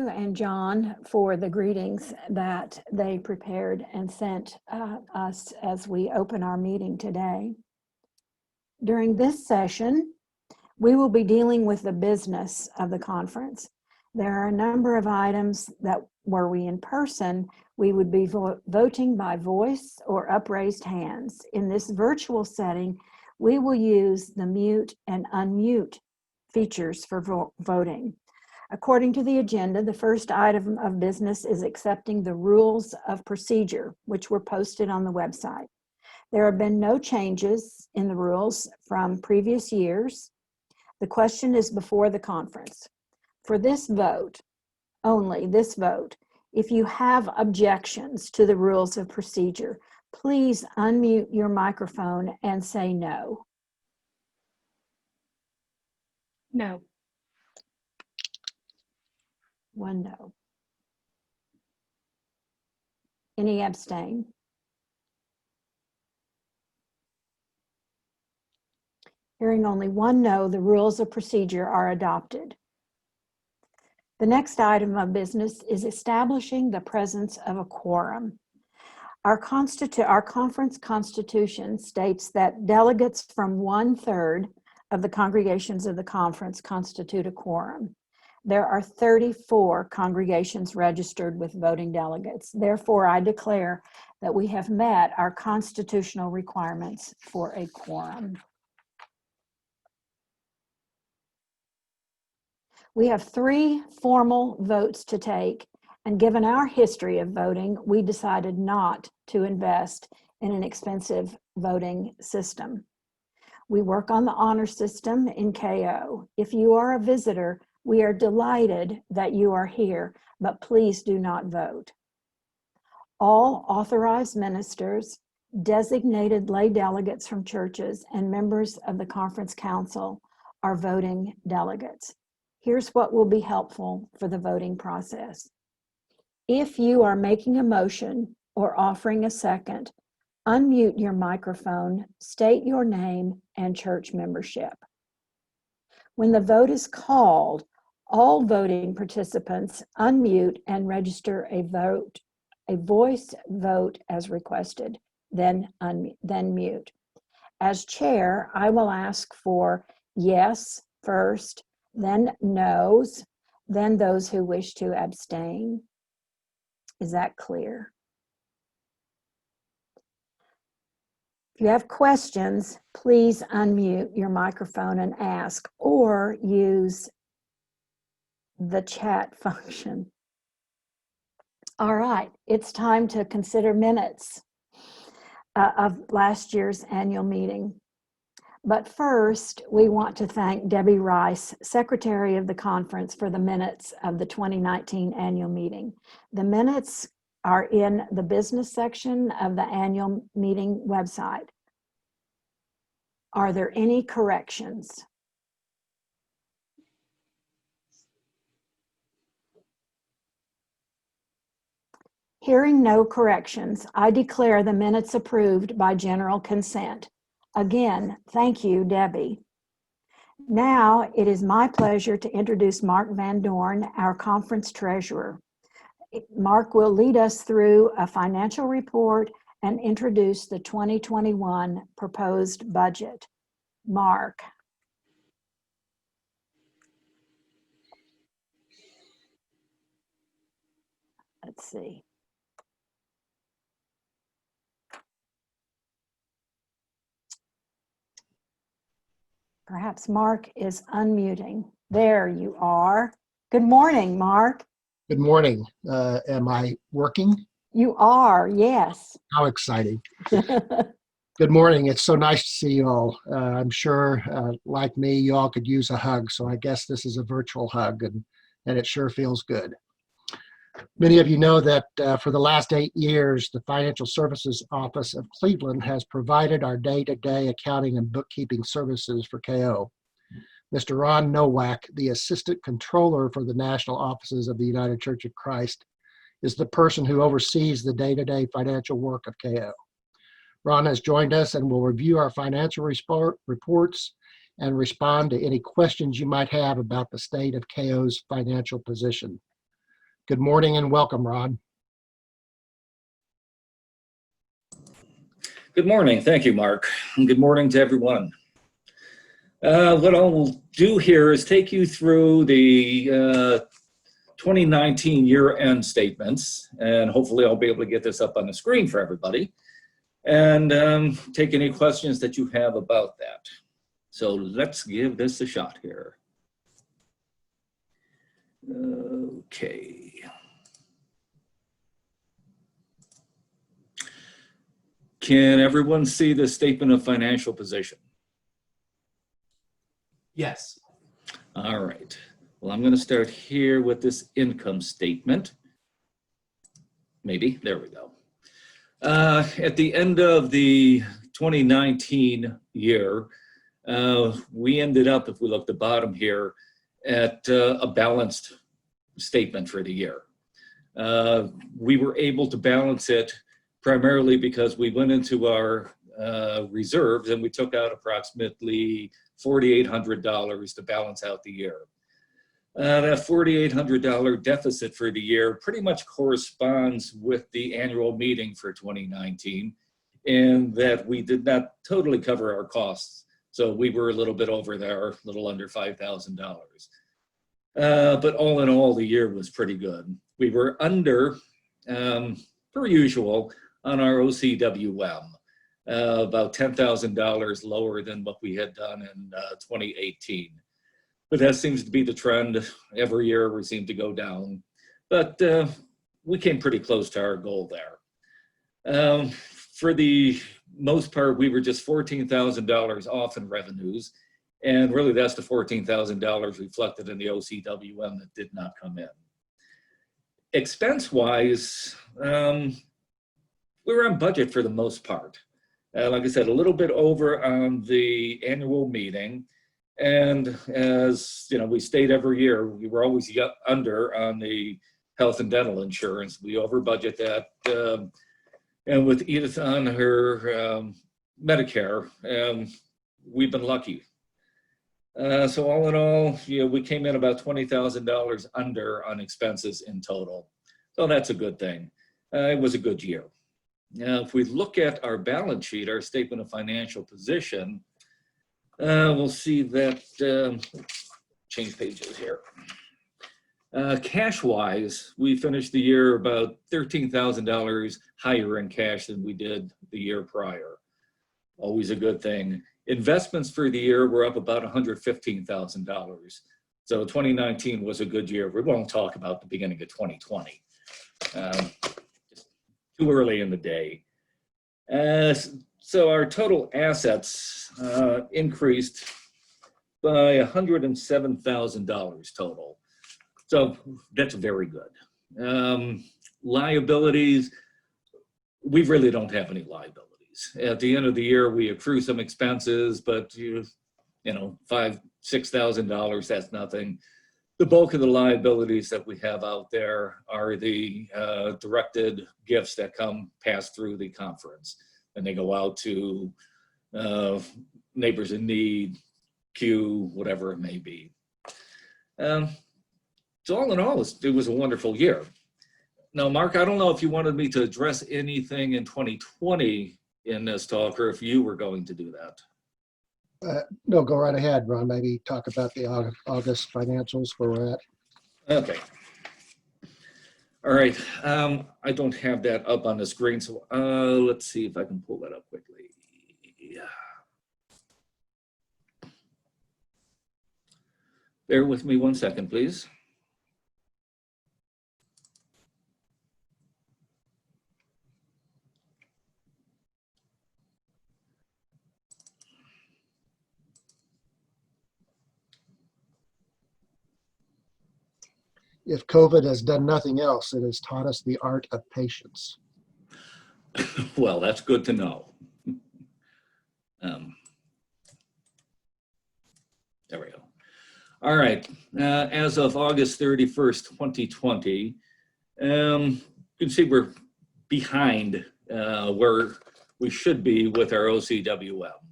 Sue and John for the greetings that they prepared and sent us as we open our meeting today. During this session, we will be dealing with the business of the conference. There are a number of items that, were we in person, we would be voting by voice or upraised hands. In this virtual setting, we will use the mute and unmute features for voting. According to the agenda, the first item of business is accepting the rules of procedure, which were posted on the website. There have been no changes in the rules from previous years. The question is before the conference. For this vote, only this vote, if you have objections to the rules of procedure, please unmute your microphone and say no. No. One no. Any abstain? Hearing only one no, the rules of procedure are adopted. The next item of business is establishing the presence of a quorum. Our conference constitution states that delegates from 1/3 of the congregations of the conference constitute a quorum. There are 34 congregations registered with voting delegates. Therefore, I declare that we have met our constitutional requirements for a quorum. We have 3 formal votes to take, and given our history of voting, we decided not to invest in an expensive voting system. We work on the honor system in KO. If you are a visitor, we are delighted that you are here, but please do not vote. All authorized ministers, designated lay delegates from churches, and members of the conference council are voting delegates. Here's what will be helpful for the voting process. If you are making a motion or offering a second, unmute your microphone, state your name and church membership. When the vote is called, all voting participants unmute and register a voice vote as requested, then mute. As chair, I will ask for yes first, then no's, then those who wish to abstain. Is that clear? If you have questions, please unmute your microphone and ask, or use the chat function. All right, it's time to consider minutes of last year's annual meeting. But first, we want to thank Debbie Rice, Secretary of the Conference, for the minutes of the 2019 annual meeting. The minutes are in the business section of the annual meeting website. Are there any corrections? Hearing no corrections, I declare the minutes approved by general consent. Again, thank you, Debbie. Now it is my pleasure to introduce Mark Van Dorn, our conference treasurer. Mark will lead us through a financial report and introduce the 2021 proposed budget. Mark. Let's see. Perhaps Mark is unmuting. There you are. Good morning, Mark. Good morning. Am I working? You are, yes. How exciting. Good morning. It's so nice to see you all. I'm sure, like me, you all could use a hug, so I guess this is a virtual hug, and it sure feels good. Many of you know that for the last 8 years, the Financial Services Office of Cleveland has provided our day-to-day accounting and bookkeeping services for KO. Mr. Ron Nowak, the Assistant Controller for the National Offices of the United Church of Christ, is the person who oversees the day-to-day financial work of KO. Ron has joined us and will review our financial reports and respond to any questions you might have about the state of KO's financial position. Good morning and welcome, Ron. Good morning. Thank you, Mark. And good morning to everyone. What I'll do here is take you through the 2019 year-end statements, and hopefully I'll be able to get this up on the screen for everybody, and take any questions that you have about that. So let's give this a shot here. Okay. Can everyone see the statement of financial position? Yes. All right. Well, I'm going to start here with this income statement. Maybe. There we go. At the end of the 2019 year, we ended up, if we look at the bottom here, at a balanced statement for the year. We were able to balance it primarily because we went into our reserves and we took out approximately $4,800 to balance out the year. That $4,800 deficit for the year pretty much corresponds with the annual meeting for 2019, in that we did not totally cover our costs. So we were a little bit over there, a little under $5,000. But all in all, the year was pretty good. We were under, per usual, on our OCWM, about $10,000 lower than what we had done in 2018. But that seems to be the trend. Every year we seem to go down. But we came pretty close to our goal there. For the most part, we were just $14,000 off in revenues. And really that's the $14,000 reflected in the OCWM that did not come in. Expense-wise, we were on budget for the most part. Like I said, a little bit over on the annual meeting. And as you know, we state every year, we were always under on the health and dental insurance. We over budget that. And with Edith on her Medicare, we've been lucky. So all in all, we came in about $20,000 under on expenses in total. So that's a good thing. It was a good year. Now, if we look at our balance sheet, our statement of financial position, we'll see that, change pages here. Cash-wise, we finished the year about $13,000 higher in cash than we did the year prior. Always a good thing. Investments for the year were up about $115,000. So 2019 was a good year. We won't talk about the beginning of 2020. Too early in the day. So our total assets increased by $107,000 total. So that's very good. Liabilities, we really don't have any liabilities. At the end of the year, we accrue some expenses, but $5,000, $6,000, that's nothing. The bulk of the liabilities that we have out there are the directed gifts that pass through the conference, and they go out to neighbors in need, Q, whatever it may be. So all in all, it was a wonderful year. Now, Mark, I don't know if you wanted me to address anything in 2020 in this talk, or if you were going to do that. No, go right ahead, Ron. Maybe talk about the August financials where we're at. Okay. All right. I don't have that up on the screen, so let's see if I can pull that up quickly. Yeah. Bear with me 1 second, please. If COVID has done nothing else, it has taught us the art of patience. Well, that's good to know. There we go. All right. As of August 31st, 2020, you can see we're behind where we should be with our OCWM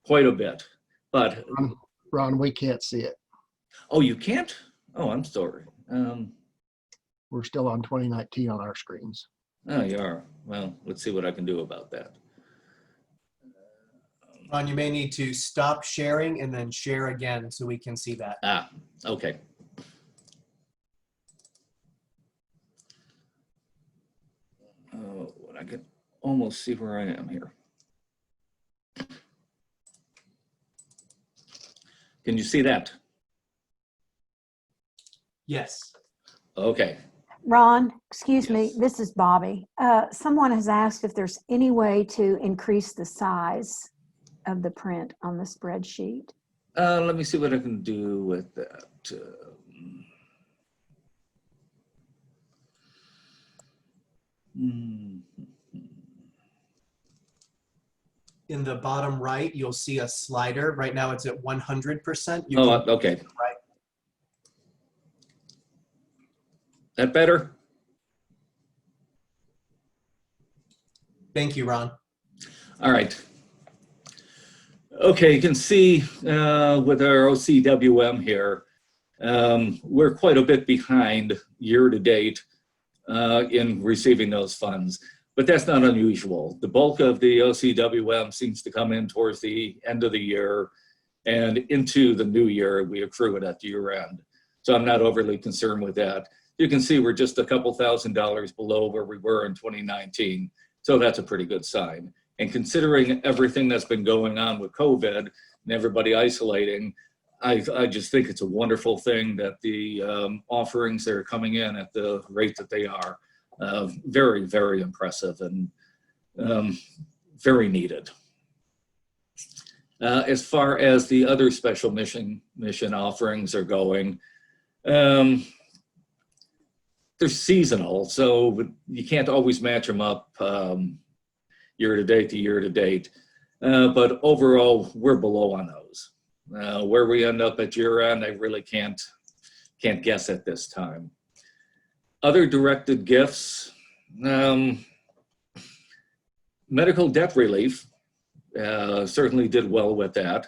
quite a bit. But Ron, we can't see it. oh, you can't? Oh, I'm sorry. We're still on 2019 on our screens. Oh, you are. Well, let's see what I can do about that. Ron, you may need to stop sharing and then share again so we can see that. Ah, okay. Oh, I can almost see where I am here. Can you see that? Yes. Okay. Ron, excuse me, Yes. this is Bobby. Someone has asked if there's any way to increase the size of the print on the spreadsheet. Let me see what I can do with that. Hmm. In the bottom right, you'll see a slider. Right now it's at 100%. You Oh, can, okay. right. That better? Thank you, Ron. All right. Okay, you can see with our OCWM here, we're quite a bit behind year to date in receiving those funds, but that's not unusual. The bulk of the OCWM seems to come in towards the end of the year, and into the new year, we accrue it at the year end. So I'm not overly concerned with that. You can see we're just a couple $1,000s below where we were in 2019. So that's a pretty good sign. And considering everything that's been going on with COVID and everybody isolating, I just think it's a wonderful thing that the offerings that are coming in at the rate that they are. Very, very impressive and very needed. As far as the other special mission offerings are going, they're seasonal, so you can't always match them up year to date to year to date. But overall, we're below on those. Where we end up at year end, I really can't guess at this time. Other directed gifts, medical debt relief, certainly did well with that.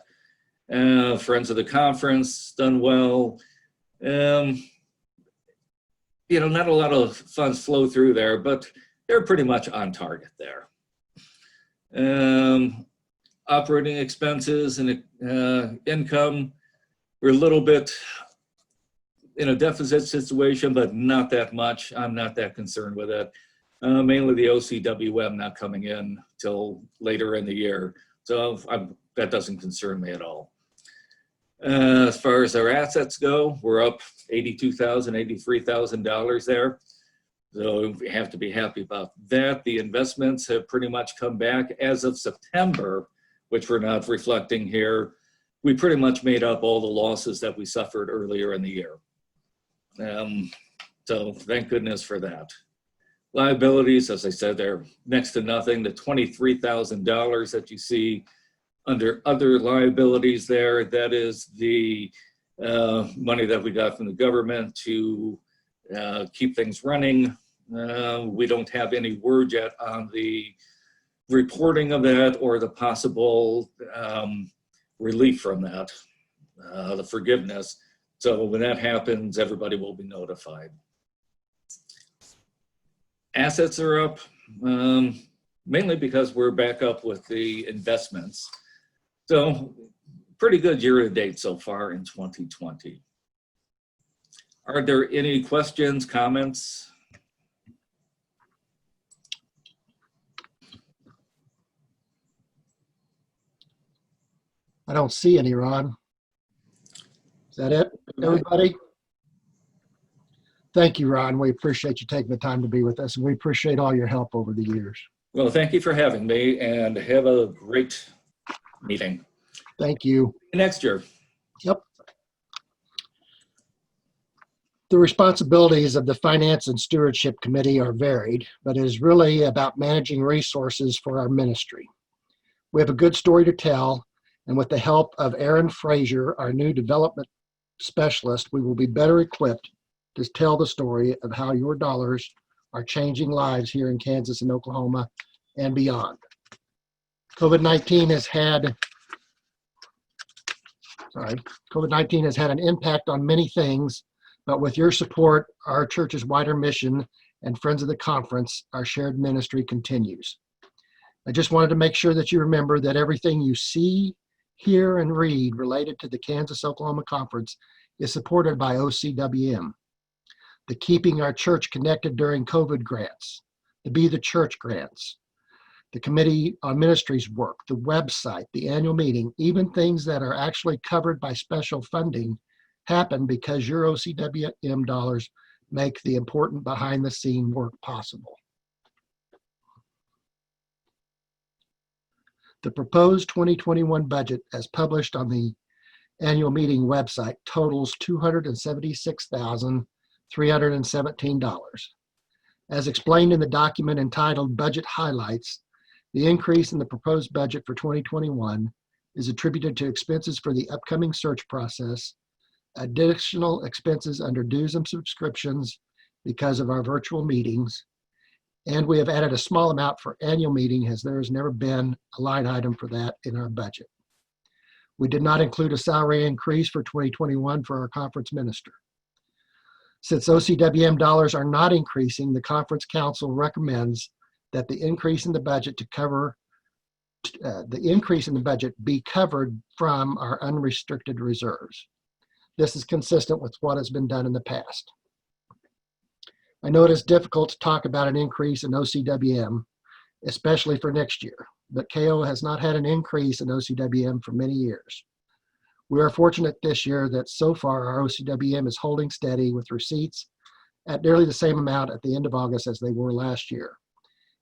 Friends of the conference done well. You know, not a lot of funds flow through there, but they're pretty much on target there. Operating expenses and income, we're a little bit in a deficit situation, but not that much. I'm not that concerned with it. Mainly the OCWM not coming in till later in the year. So that doesn't concern me at all. As far as our assets go, we're up $82,000, $83,000 there. So we have to be happy about that. The investments have pretty much come back as of September, which we're not reflecting here. We pretty much made up all the losses that we suffered earlier in the year. So thank goodness for that. Liabilities, as I said, they're next to nothing. The $23,000 that you see under other liabilities there, that is the money that we got from the government to keep things running. We don't have any word yet on the reporting of that or the possible relief from that, the forgiveness. So when that happens, everybody will be notified. Assets are up, mainly because we're back up with the investments. So pretty good year to date so far in 2020. Are there any questions, comments? I don't see any, Ron. Is that it, everybody? Thank you, Ron. We appreciate you taking the time to be with us, and we appreciate all your help over the years. Well, thank you for having me, and have a great meeting. Thank you. Next year. Yep. The responsibilities of the Finance and Stewardship Committee are varied, but it is really about managing resources for our ministry. We have a good story to tell, and with the help of Aaron Frazier, our new development specialist, we will be better equipped to tell the story of how your dollars are changing lives here in Kansas and Oklahoma and beyond. COVID-19 has had an impact on many things, But with your support, our church's wider mission and Friends of the Conference, our shared ministry continues. I just wanted to make sure that you remember that everything you see, hear, and read related to the Kansas-Oklahoma Conference is supported by OCWM. The Keeping Our Church Connected During COVID grants, the Be the Church grants, the Committee on Ministries work, the website, the annual meeting, even things that are actually covered by special funding happen because your OCWM dollars make the important behind-the-scene work possible. The proposed 2021 budget, as published on the annual meeting website, totals $276,317. As explained in the document entitled Budget Highlights, the increase in the proposed budget for 2021 is attributed to expenses for the upcoming search process, additional expenses under dues and subscriptions because of our virtual meetings, and we have added a small amount for annual meeting as there has never been a line item for that in our budget. We did not include a salary increase for 2021 for our conference minister. Since OCWM dollars are not increasing, the Conference Council recommends that the increase in the budget be covered from our unrestricted reserves. This is consistent with what has been done in the past. I know it is difficult to talk about an increase in OCWM, especially for next year, but KO has not had an increase in OCWM for many years. We are fortunate this year that so far our OCWM is holding steady with receipts at nearly the same amount at the end of August as they were last year.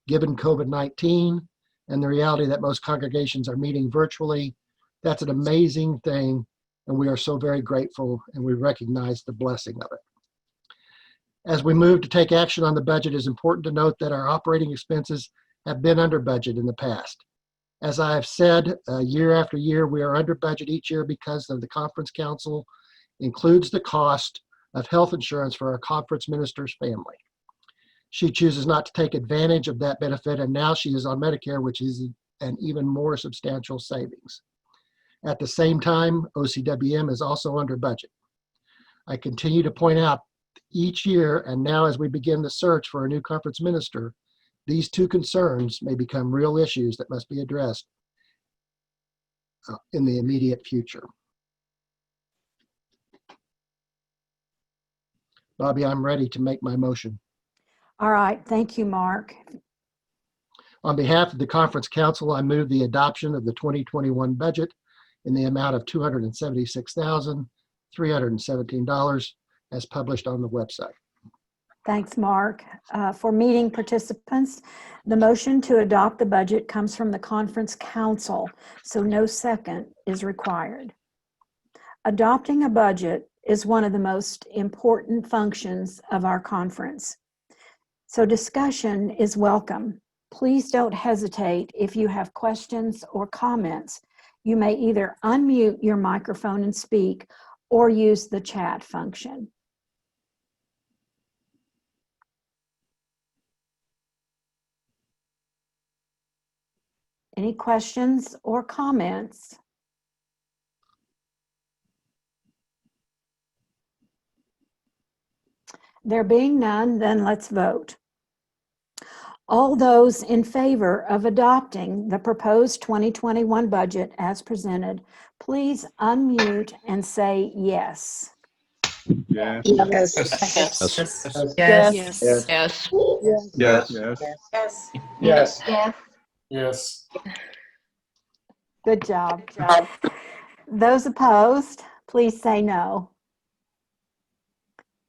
Given COVID-19 and the reality that most congregations are meeting virtually, that's an amazing thing, and we are so very grateful and we recognize the blessing of it. As we move to take action on the budget, it is important to note that our operating expenses have been under budget in the past. As I have said, year after year, we are under budget each year because of the Conference Council includes the cost of health insurance for our conference minister's family. She chooses not to take advantage of that benefit, and now she is on Medicare, which is an even more substantial savings. At the same time, OCWM is also under budget. I continue to point out each year, and now as we begin the search for a new conference minister, these two concerns may become real issues that must be addressed in the immediate future. Bobby, I'm ready to make my motion. All right, thank you, Mark. On behalf of the Conference Council, I move the adoption of the 2021 budget in the amount of $276,317 as published on the website. Thanks, Mark. For meeting participants, the motion to adopt the budget comes from the Conference Council, so no second is required. Adopting a budget is one of the most important functions of our conference, so discussion is welcome. Please don't hesitate if you have questions or comments. You may either unmute your microphone and speak or use the chat function. Any questions or comments? There being none, then let's vote. All those in favor of adopting the proposed 2021 budget as presented, please unmute and say yes. Yes. Yes. Yes. Yes. Yes. Yes. Yes. Yes. Yes. Good job. Those opposed, please say no.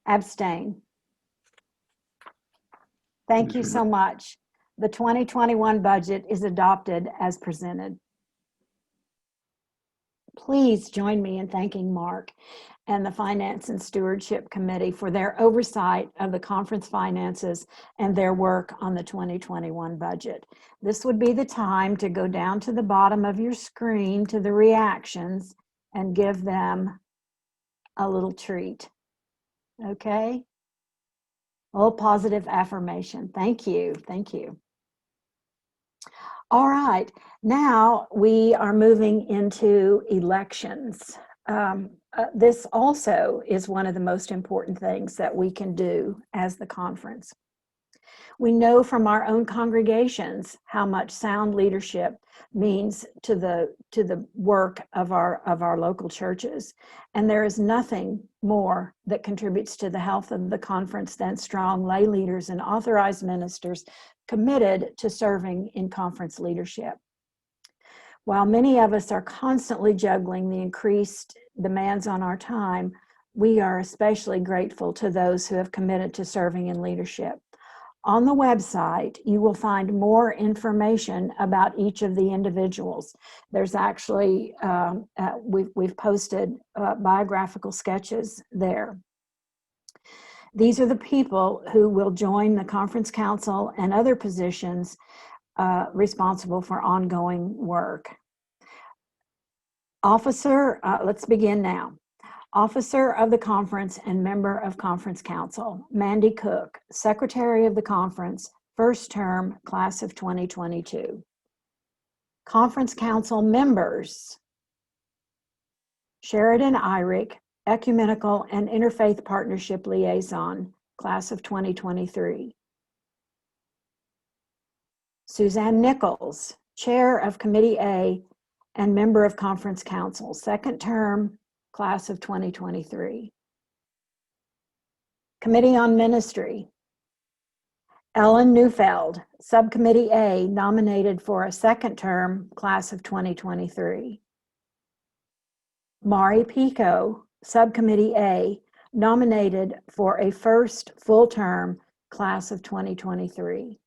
Abstain. Thank you so much. The 2021 budget is adopted as presented. Please join me in thanking Mark and the Finance and Stewardship Committee for their oversight of the conference finances and their work on the 2021 budget. This would be the time to go down to the bottom of your screen to the reactions and give them a little treat. Okay? A little positive affirmation. Thank you. Thank you. All right. Now we are moving into elections. this also is one of the most important things that we can do as the conference. We know from our own congregations how much sound leadership means to the work of our local churches. And there is nothing more that contributes to the health of the conference than strong lay leaders and authorized ministers committed to serving in conference leadership. While many of us are constantly juggling the increased demands on our time, we are especially grateful to those who have committed to serving in leadership. On the website, you will find more information about each of the individuals. There's actually, we've posted biographical sketches there. These are the people who will join the conference council and other positions responsible for ongoing work. Officer, let's begin now. Officer of the conference and member of conference council, Mandy Cook, secretary of the conference, first term, class of 2022. Conference council members, Sheridan Irick, ecumenical and interfaith partnership liaison, class of 2023. Suzanne Nichols, chair of committee A and member of conference council, second term, class of 2023. Committee on Ministry, Ellen Neufeld, Subcommittee A, nominated for a second term, class of 2023. Mari Pico, Subcommittee A, nominated for a first full term, class of 2023.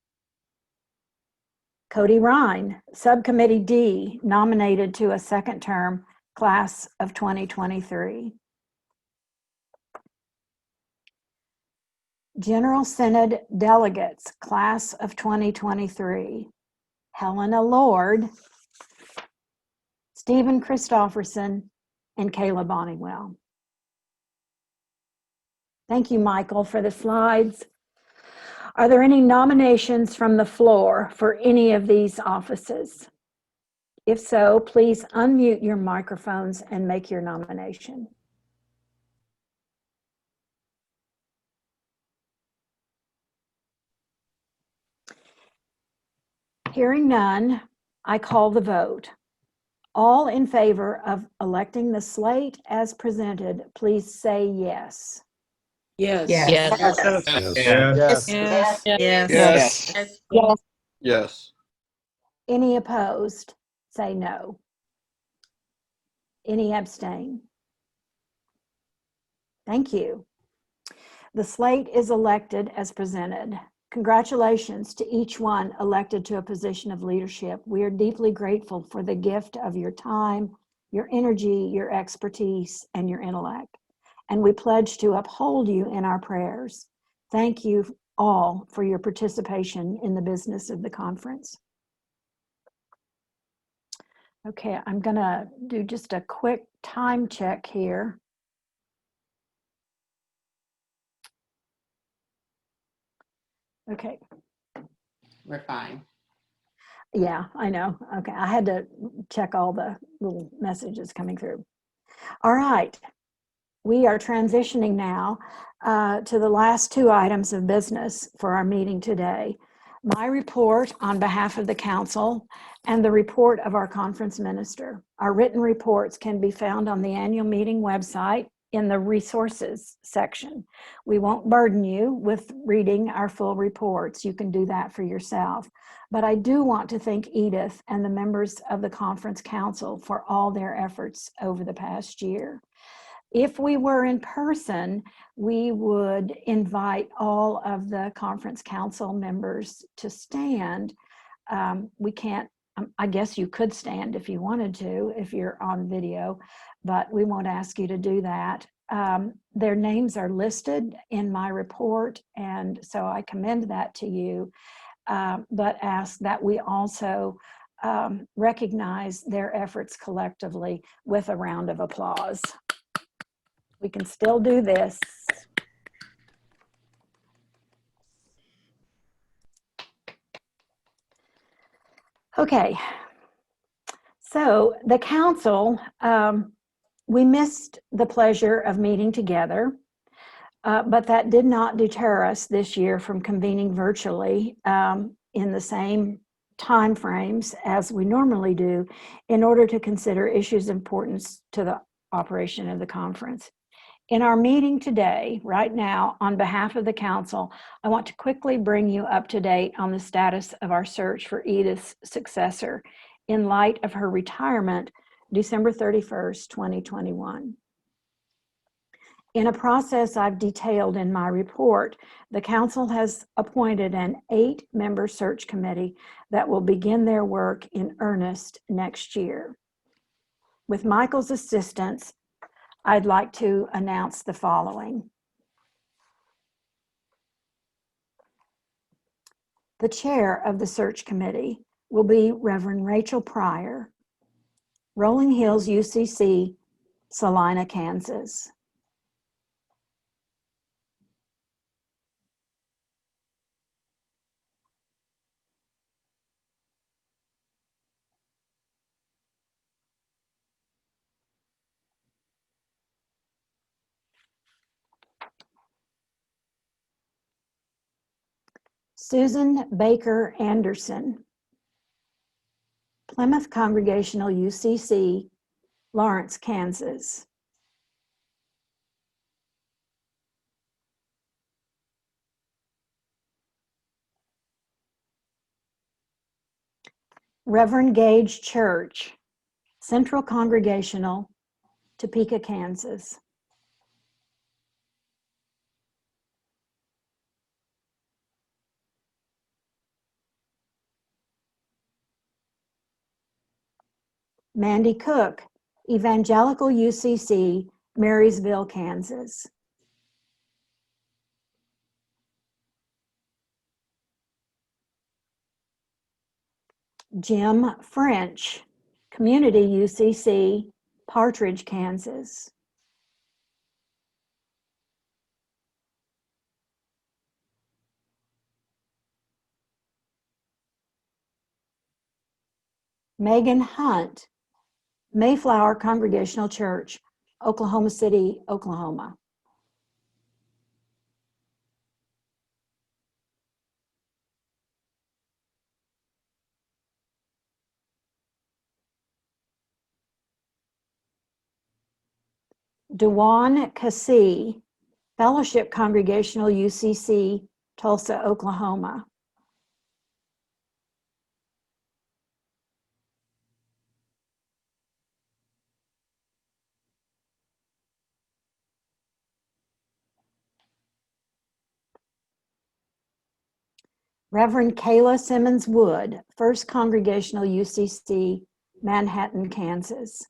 Cody Rhine, Subcommittee D, nominated to a second term, class of 2023. General Synod Delegates, class of 2023. Helena Lord, Stephen Christofferson, and Kayla Bonnewell. Thank you, Michael, for the slides. Are there any nominations from the floor for any of these offices? If so, please unmute your microphones and make your nomination. Hearing none, I call the vote. All in favor of electing the slate as presented, please say yes. Yes. Yes. Yes. Yes. Yes. Yes. Yes. Any opposed, say no. Any abstain? Thank you. The slate is elected as presented. Congratulations to each one elected to a position of leadership. We are deeply grateful for the gift of your time, your energy, your expertise, and your intellect. And we pledge to uphold you in our prayers. Thank you all for your participation in the business of the conference. Okay, I'm gonna do just a quick time check here. Okay. We're fine. Yeah, I know. Okay, I had to check all the little messages coming through. All right, we are transitioning now to the last two items of business for our meeting today. My report on behalf of the council and the report of our conference minister. Our written reports can be found on the annual meeting website in the resources section. We won't burden you with reading our full reports. You can do that for yourself. But I do want to thank Edith and the members of the conference council for all their efforts over the past year. If we were in person, we would invite all of the conference council members to stand. We can't, I guess you could stand if you wanted to, if you're on video, but we won't ask you to do that. Their names are listed in my report, and so I commend that to you, but ask that we also recognize their efforts collectively with a round of applause. We can still do this. Okay, so the council We missed the pleasure of meeting together, but that did not deter us this year from convening virtually in the same time frames as we normally do in order to consider issues of importance to the operation of the conference. In our meeting today, right now, on behalf of the council, I want to quickly bring you up to date on the status of our search for Edith's successor in light of her retirement December 31st, 2021. In a process I've detailed in my report, the council has appointed an 8-member search committee that will begin their work in earnest next year. With Michael's assistance, I'd like to announce the following. The chair of the search committee will be Reverend Rachel Pryor, Rolling Hills UCC, Salina, Kansas. Susan Baker Anderson, Plymouth Congregational UCC, Lawrence, Kansas. Reverend Gage Church, Central Congregational, Topeka, Kansas. Mandy Cook, Evangelical UCC, Marysville, Kansas. Jim French, Community UCC, Partridge, Kansas. Meaghan Hunt, Mayflower Congregational Church, Oklahoma City, Oklahoma. Dewan Keesee, Fellowship Congregational UCC, Tulsa, Oklahoma. Reverend Kayla Simmons Wood, First Congregational UCC, Manhattan, Kansas.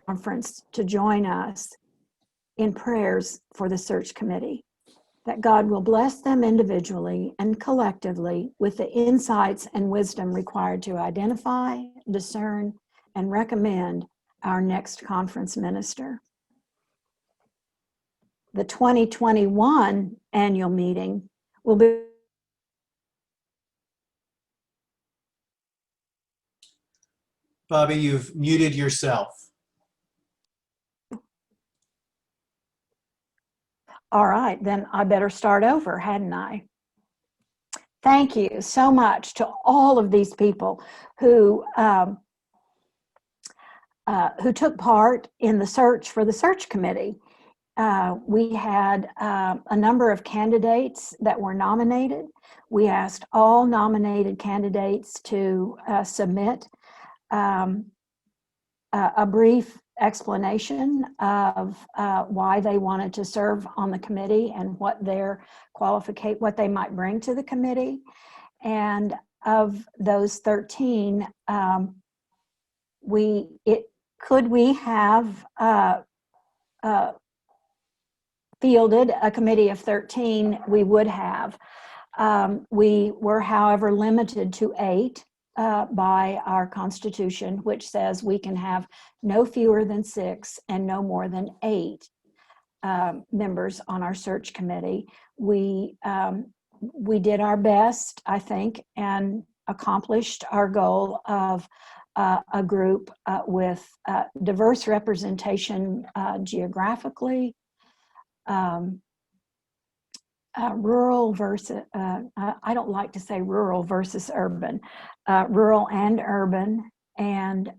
Conference to join us in prayers for the search committee, that God will bless them individually and collectively with the insights and wisdom required to identify, discern, and recommend our next conference minister. The 2021 annual meeting will be Bobby, you've muted yourself. all right, then I better start over, hadn't I? Thank you so much to all of these people who took part in the search for the search committee. We had a number of candidates that were nominated. We asked all nominated candidates to submit a brief explanation of why they wanted to serve on the committee and what what they might bring to the committee. And of those 13, could we have fielded a committee of 13, we would have. We were, however, limited to 8 by our Constitution, which says we can have no fewer than 6 and no more than 8 members on our search committee. We did our best, I think, and accomplished our goal of a group with diverse representation geographically, rural versus, I don't like to say rural versus urban, rural and urban, and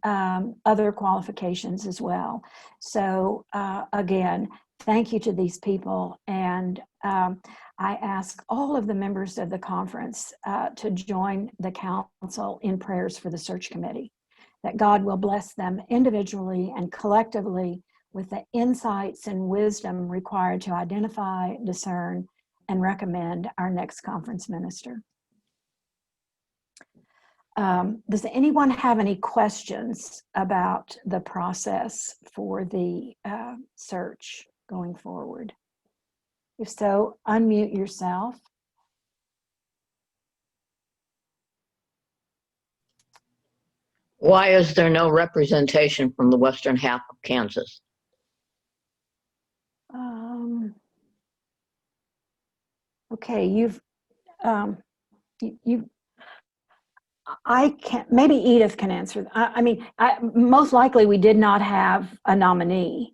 other qualifications as well. So again, thank you to these people, and I ask all of the members of the conference to join the council in prayers for the search committee, that God will bless them individually and collectively with the insights and wisdom required to identify, discern, and recommend our next conference minister. Does anyone have any questions about the process for the search going forward? If so, unmute yourself. Why is there no representation from the western half of Kansas? Okay, I can't, maybe Edith can answer. I mean, most likely we did not have a nominee.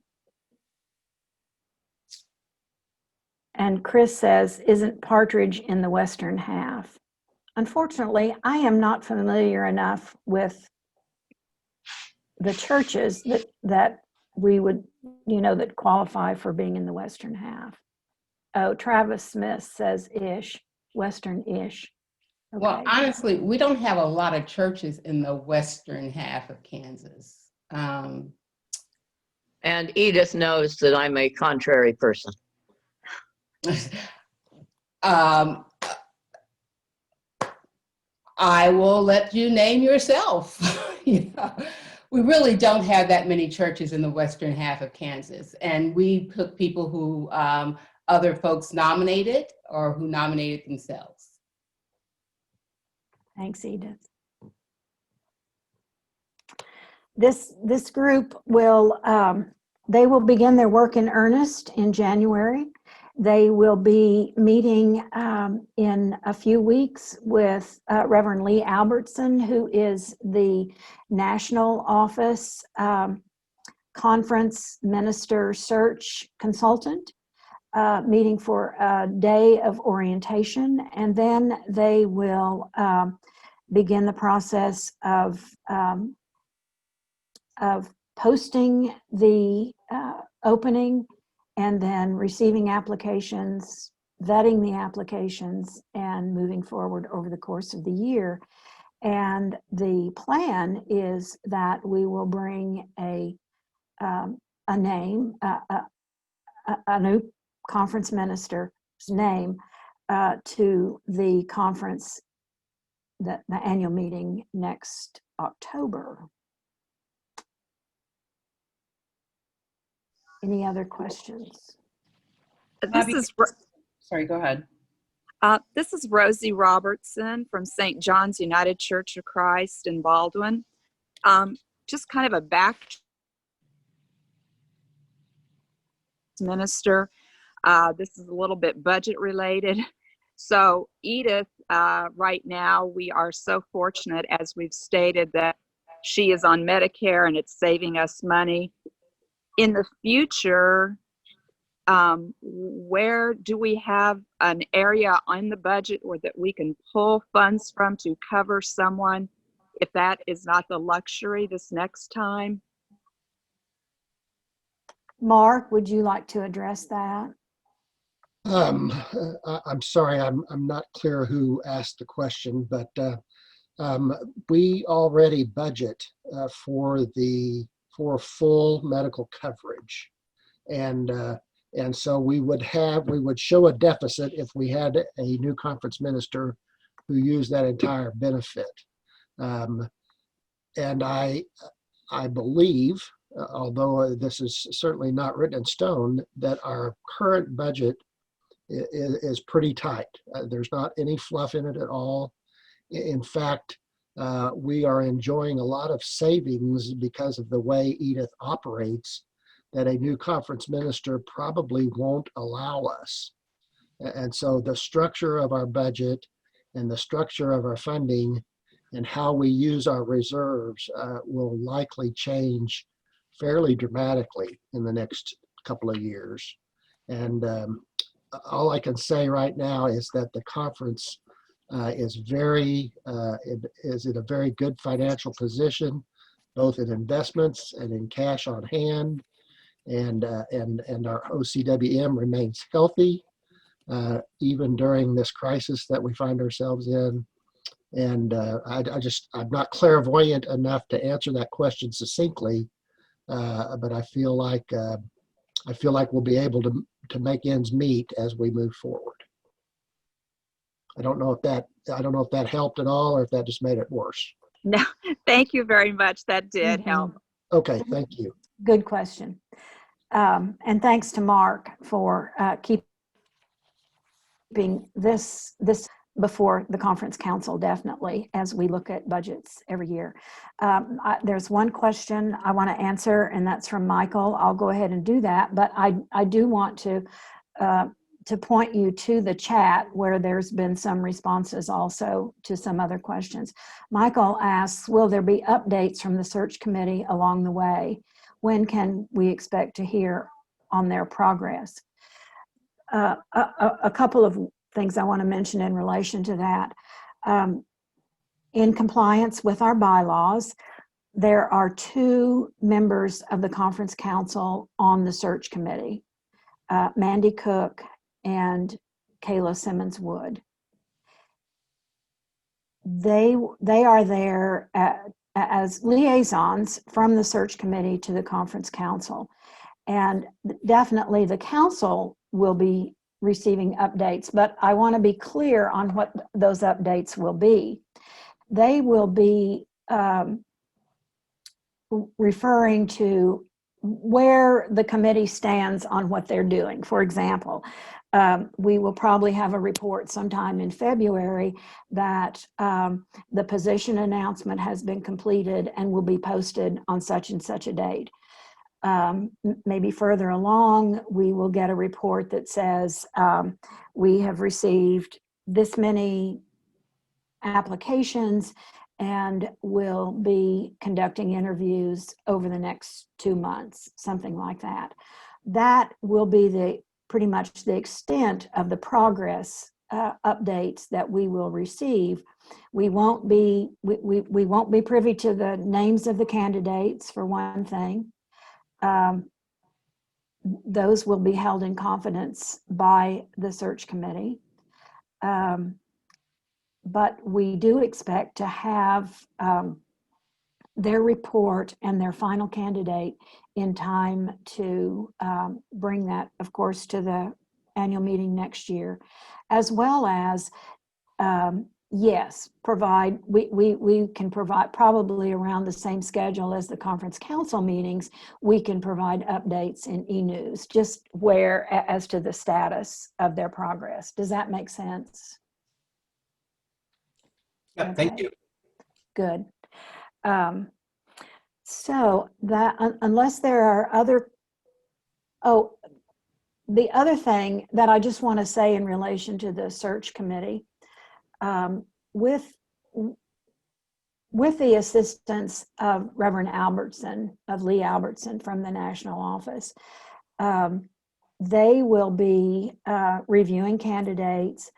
And Chris says, isn't Partridge in the western half? Unfortunately, I am not familiar enough with the churches that we would, that qualify for being in the western half. Oh, Travis Smith says ish, western-ish. Okay. Well, honestly, we don't have a lot of churches in the western half of Kansas. And Edith knows that I'm a contrary person. I will let you name yourself. We really don't have that many churches in the western half of Kansas. And we took people who other folks nominated or who nominated themselves. Thanks, Edith. This group will, they will begin their work in earnest in January. They will be meeting in a few weeks with Reverend Lee Albertson, who is the National Office Conference Minister Search Consultant, meeting for a day of orientation, and then they will begin the process of posting the opening, and then receiving applications, vetting the applications, and moving forward over the course of the year. And the plan is that we will bring a name, a new conference minister's name to the conference, the annual meeting next October. Any other questions? Sorry, go ahead. This is Rosie Robertson from St. John's United Church of Christ in Baldwin. Just kind of a back minister. This is a little bit budget related. So Edith, right now, we are so fortunate, as we've stated, that she is on Medicare and it's saving us money. In the future, where do we have an area on the budget or that we can pull funds from to cover someone if that is not the luxury this next time? Mark, would you like to address that? I'm sorry, I'm not clear who asked the question, but we already budget for full medical coverage, and so we would show a deficit if we had a new conference minister who used that entire benefit. And I believe although this is certainly not written in stone, that our current budget is pretty tight. There's not any fluff in it at all. In fact, we are enjoying a lot of savings because of the way Edith operates that a new conference minister probably won't allow us. And so the structure of our budget and the structure of our funding and how we use our reserves will likely change fairly dramatically in the next couple of years. And all I can say right now is that the conference is in a very good financial position, both in investments and in cash on hand, and our OCWM remains healthy even during this crisis that we find ourselves in. And I'm not clairvoyant enough to answer that question succinctly, but I feel like we'll be able to make ends meet as we move forward. I don't know if that helped at all, or if that just made it worse. No, thank you very much. That did help. Okay, thank you. Good question. And thanks to Mark for keeping this before the conference council, definitely, as we look at budgets every year. There's one question I want to answer, and that's from Michael. I'll go ahead and do that, but I do want to point you to the chat where there's been some responses also to some other questions. Michael asks, will there be updates from the search committee along the way? When can we expect to hear on their progress? A couple of things I want to mention in relation to that. In compliance with our bylaws, there are 2 members of the conference council on the search committee, Mandy Cook and Kayla Simmons Wood. They are there as liaisons from the search committee to the conference council. And definitely the council will be receiving updates, but I want to be clear on what those updates will be. They will be referring to where the committee stands on what they're doing. For example, we will probably have a report sometime in February that the position announcement has been completed and will be posted on such and such a date. Maybe further along, we will get a report that says we have received this many applications and will be conducting interviews over the next 2 months, something like that. That will be pretty much the extent of the progress updates that we will receive. We won't be privy to the names of the candidates, for one thing. Those will be held in confidence by the search committee. But we do expect to have their report and their final candidate in time to bring that, of course, to the annual meeting next year, as well as, yes, we can provide probably around the same schedule as the conference council meetings. We can provide updates in e-news, just as to the status of their progress. Does that make sense? Yeah, Okay. thank you. Good. So that unless there are other, the other thing that I just want to say in relation to the search committee, with the assistance of Reverend Albertson, of Lee Albertson from the national office, they will be reviewing candidates.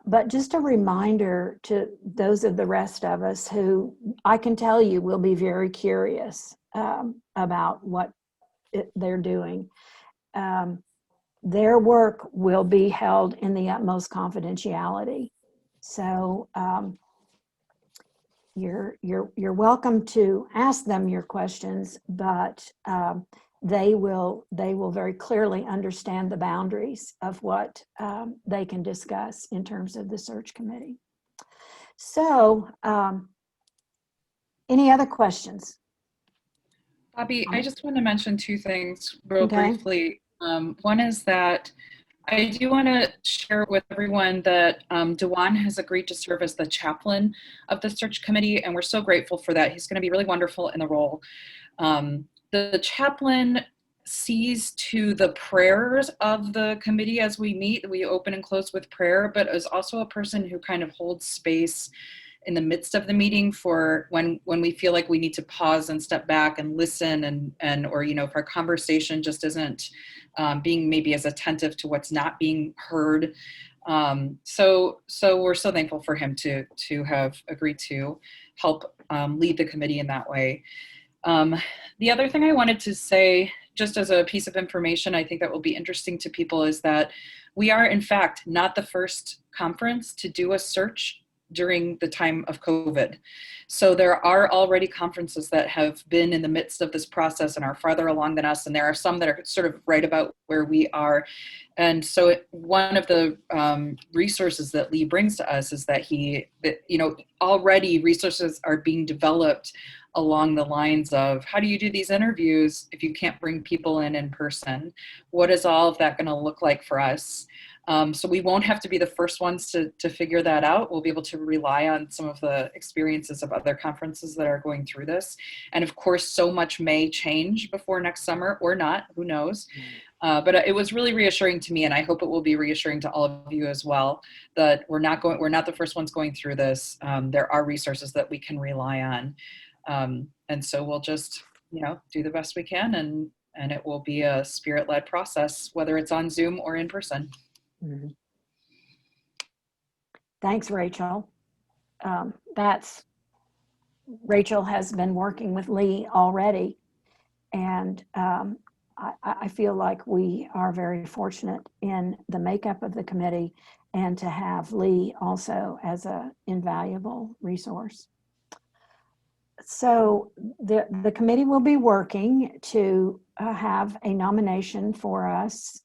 But just a reminder to those of the rest of us who I can tell you will be very curious about what they're doing. Their work will be held in the utmost confidentiality. So you're welcome to ask them your questions, but they will very clearly understand the boundaries of what they can discuss in terms of the search committee. So any other questions? Bobby, I just want to mention two things real Okay. briefly. One is that I do want to share with everyone that Dewan has agreed to serve as the chaplain of the search committee, and we're so grateful for that. He's going to be really wonderful in the role. The chaplain sees to the prayers of the committee as we meet. We open and close with prayer, but is also a person who kind of holds space in the midst of the meeting for when we feel like we need to pause and step back and listen and or, you know, if our conversation just isn't being maybe as attentive to what's not being heard. So we're so thankful for him to have agreed to help lead the committee in that way. The other thing I wanted to say, just as a piece of information, I think that will be interesting to people, is that we are in fact not the first conference to do a search during the time of COVID. So there are already conferences that have been in the midst of this process and are farther along than us. And there are some that are sort of right about where we are. And so one of the resources that Lee brings to us is that already resources are being developed along the lines of, how do you do these interviews if you can't bring people in person? What is all of that going to look like for us? So we won't have to be the first ones to figure that out. We'll be able to rely on some of the experiences of other conferences that are going through this. And of course, so much may change before next summer or not, who knows? But it was really reassuring to me, and I hope it will be reassuring to all of you as well, that we're not the first ones going through this. There are resources that we can rely on. And so we'll just, do the best we can, and it will be a spirit-led process, whether it's on Zoom or in person. Mm-hmm. Thanks, Rachel. Rachel has been working with Lee already, and I feel like we are very fortunate in the makeup of the committee and to have Lee also as an invaluable resource. So the committee will be working to have a nomination for us,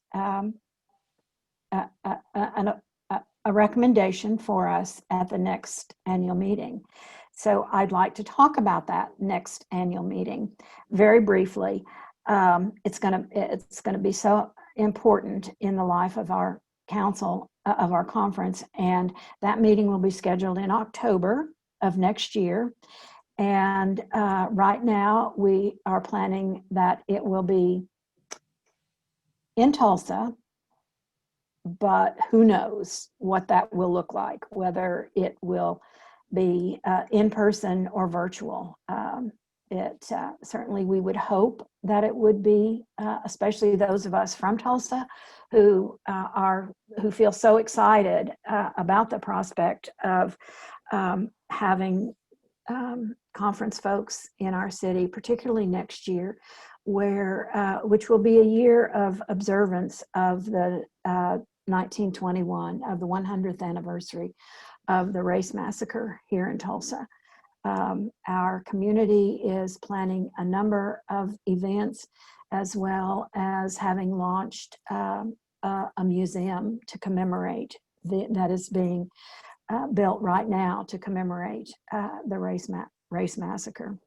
a recommendation for us at the next annual meeting. So I'd like to talk about that next annual meeting very briefly. It's going to be so important in the life of our council, of our conference, and that meeting will be scheduled in October of next year. And right now we are planning that it will be in Tulsa, but who knows what that will look like, whether it will be in person or virtual. Certainly we would hope that it would be, especially those of us from Tulsa who feel so excited about the prospect of having conference folks in our city, particularly next year, which will be a year of observance of the 1921, of the 100th anniversary of the race massacre here in Tulsa. Our community is planning a number of events, as well as having launched a museum to commemorate that is being built right now to commemorate the race massacre.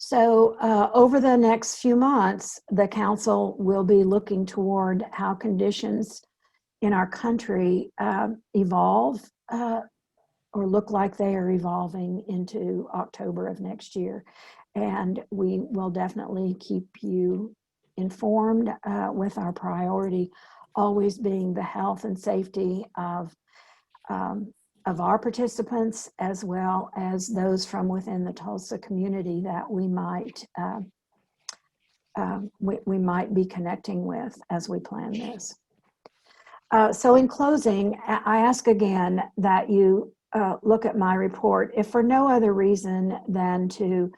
So over the next few months, the council will be looking toward how conditions in our country evolve or look like they are evolving into October of next year. And we will definitely keep you informed with our priority always being the health and safety of our participants, as well as those from within the Tulsa community that we might be connecting with as we plan this. So in closing, I ask again that you look at my report, if for no other reason than to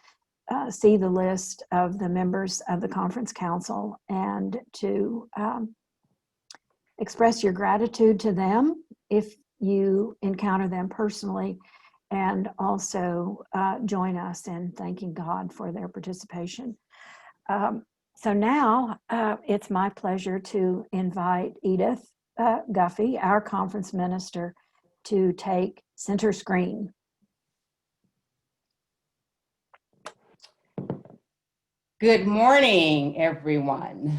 see the list of the members of the Conference Council and to express your gratitude to them if you encounter them personally, and also join us in thanking God for their participation. So now it's my pleasure to invite Edith Guffey, our conference minister, to take center screen. Good morning, everyone.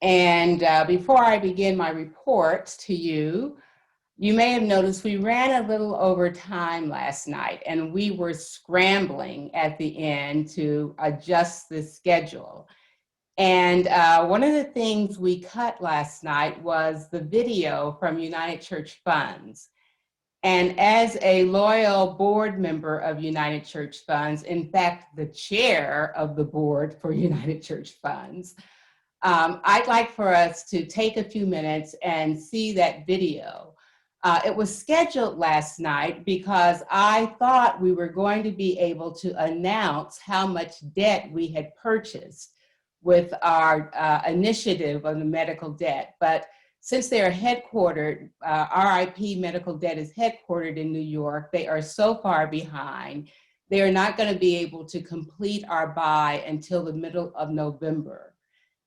And before I begin my report to you, you may have noticed we ran a little over time last night, and we were scrambling at the end to adjust the schedule. And one of the things we cut last night was the video from United Church Funds. And as a loyal board member of United Church Funds, in fact, the chair of the board for United Church Funds, I'd like for us to take a few minutes and see that video. It was scheduled last night because I thought we were going to be able to announce how much debt we had purchased with our initiative on the medical debt. But since they are headquartered, RIP Medical Debt is headquartered in New York, they are so far behind, they are not going to be able to complete our buy until the middle of November.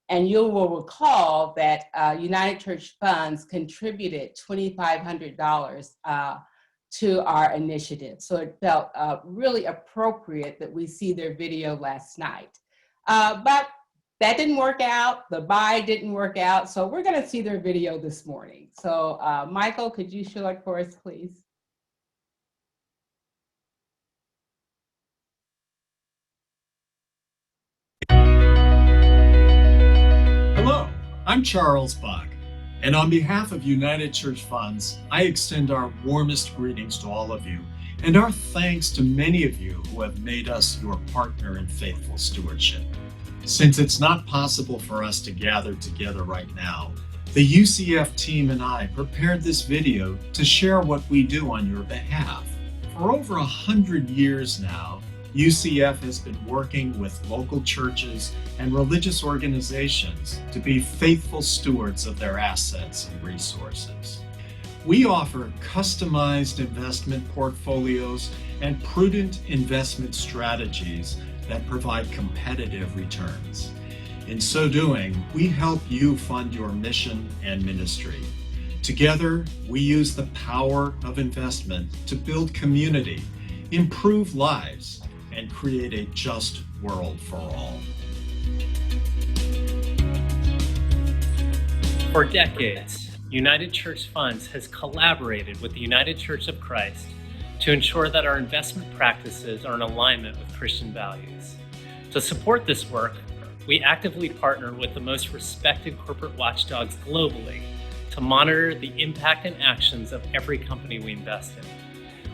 And you will recall that United Church Funds contributed $2,500 to our initiative. So it felt really appropriate that we see their video last night. But that didn't work out, the buy didn't work out, so we're gonna see their video this morning. So Michael, could you show it for us, please? Hello, I'm Charles Buck, and on behalf of United Church Funds, I extend our warmest greetings to all of you, and our thanks to many of you who have made us your partner in faithful stewardship. Since it's not possible for us to gather together right now, the UCF team and I prepared this video to share what we do on your behalf. For over 100 years now, UCF has been working with local churches and religious organizations to be faithful stewards of their assets and resources. We offer customized investment portfolios and prudent investment strategies that provide competitive returns. In so doing, we help you fund your mission and ministry. Together, we use the power of investment to build community, improve lives, and create a just world for all. For decades, United Church Funds has collaborated with the United Church of Christ to ensure that our investment practices are in alignment with Christian values. To support this work, we actively partner with the most respected corporate watchdogs globally to monitor the impact and actions of every company we invest in.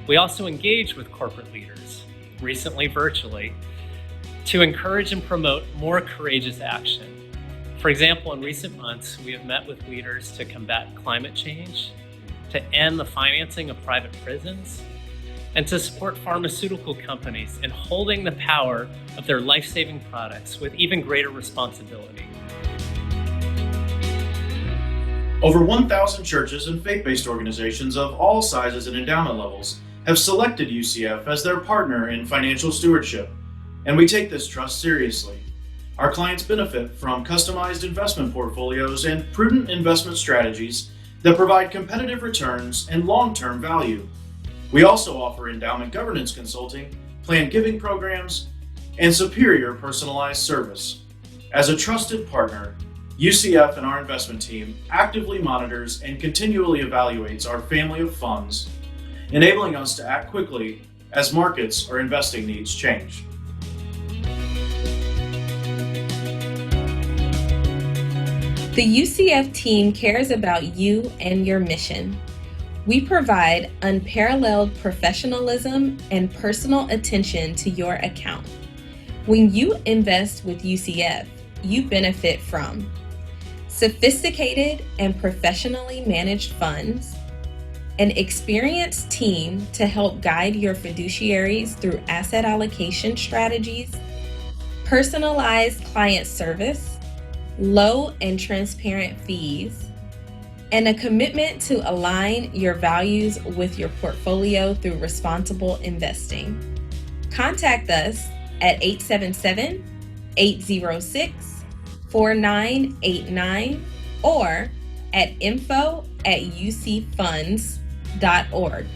We also engage with corporate leaders, recently virtually, to encourage and promote more courageous action. For example, in recent months, we have met with leaders to combat climate change, to end the financing of private prisons, and to support pharmaceutical companies in holding the power of their life-saving products with even greater responsibility. Over 1,000 churches and faith-based organizations of all sizes and endowment levels have selected UCF as their partner in financial stewardship, and we take this trust seriously. Our clients benefit from customized investment portfolios and prudent investment strategies that provide competitive returns and long-term value. We also offer endowment governance consulting, planned giving programs, and superior personalized service. As a trusted partner, UCF and our investment team actively monitors and continually evaluates our family of funds, enabling us to act quickly as markets or investing needs change. The UCF team cares about you and your mission. We provide unparalleled professionalism and personal attention to your account. When you invest with UCF, you benefit from sophisticated and professionally managed funds, an experienced team to help guide your fiduciaries through asset allocation strategies, personalized client service, low and transparent fees, and a commitment to align your values with your portfolio through responsible investing. Contact us at 877-806-4989 or at info@ucfunds.org.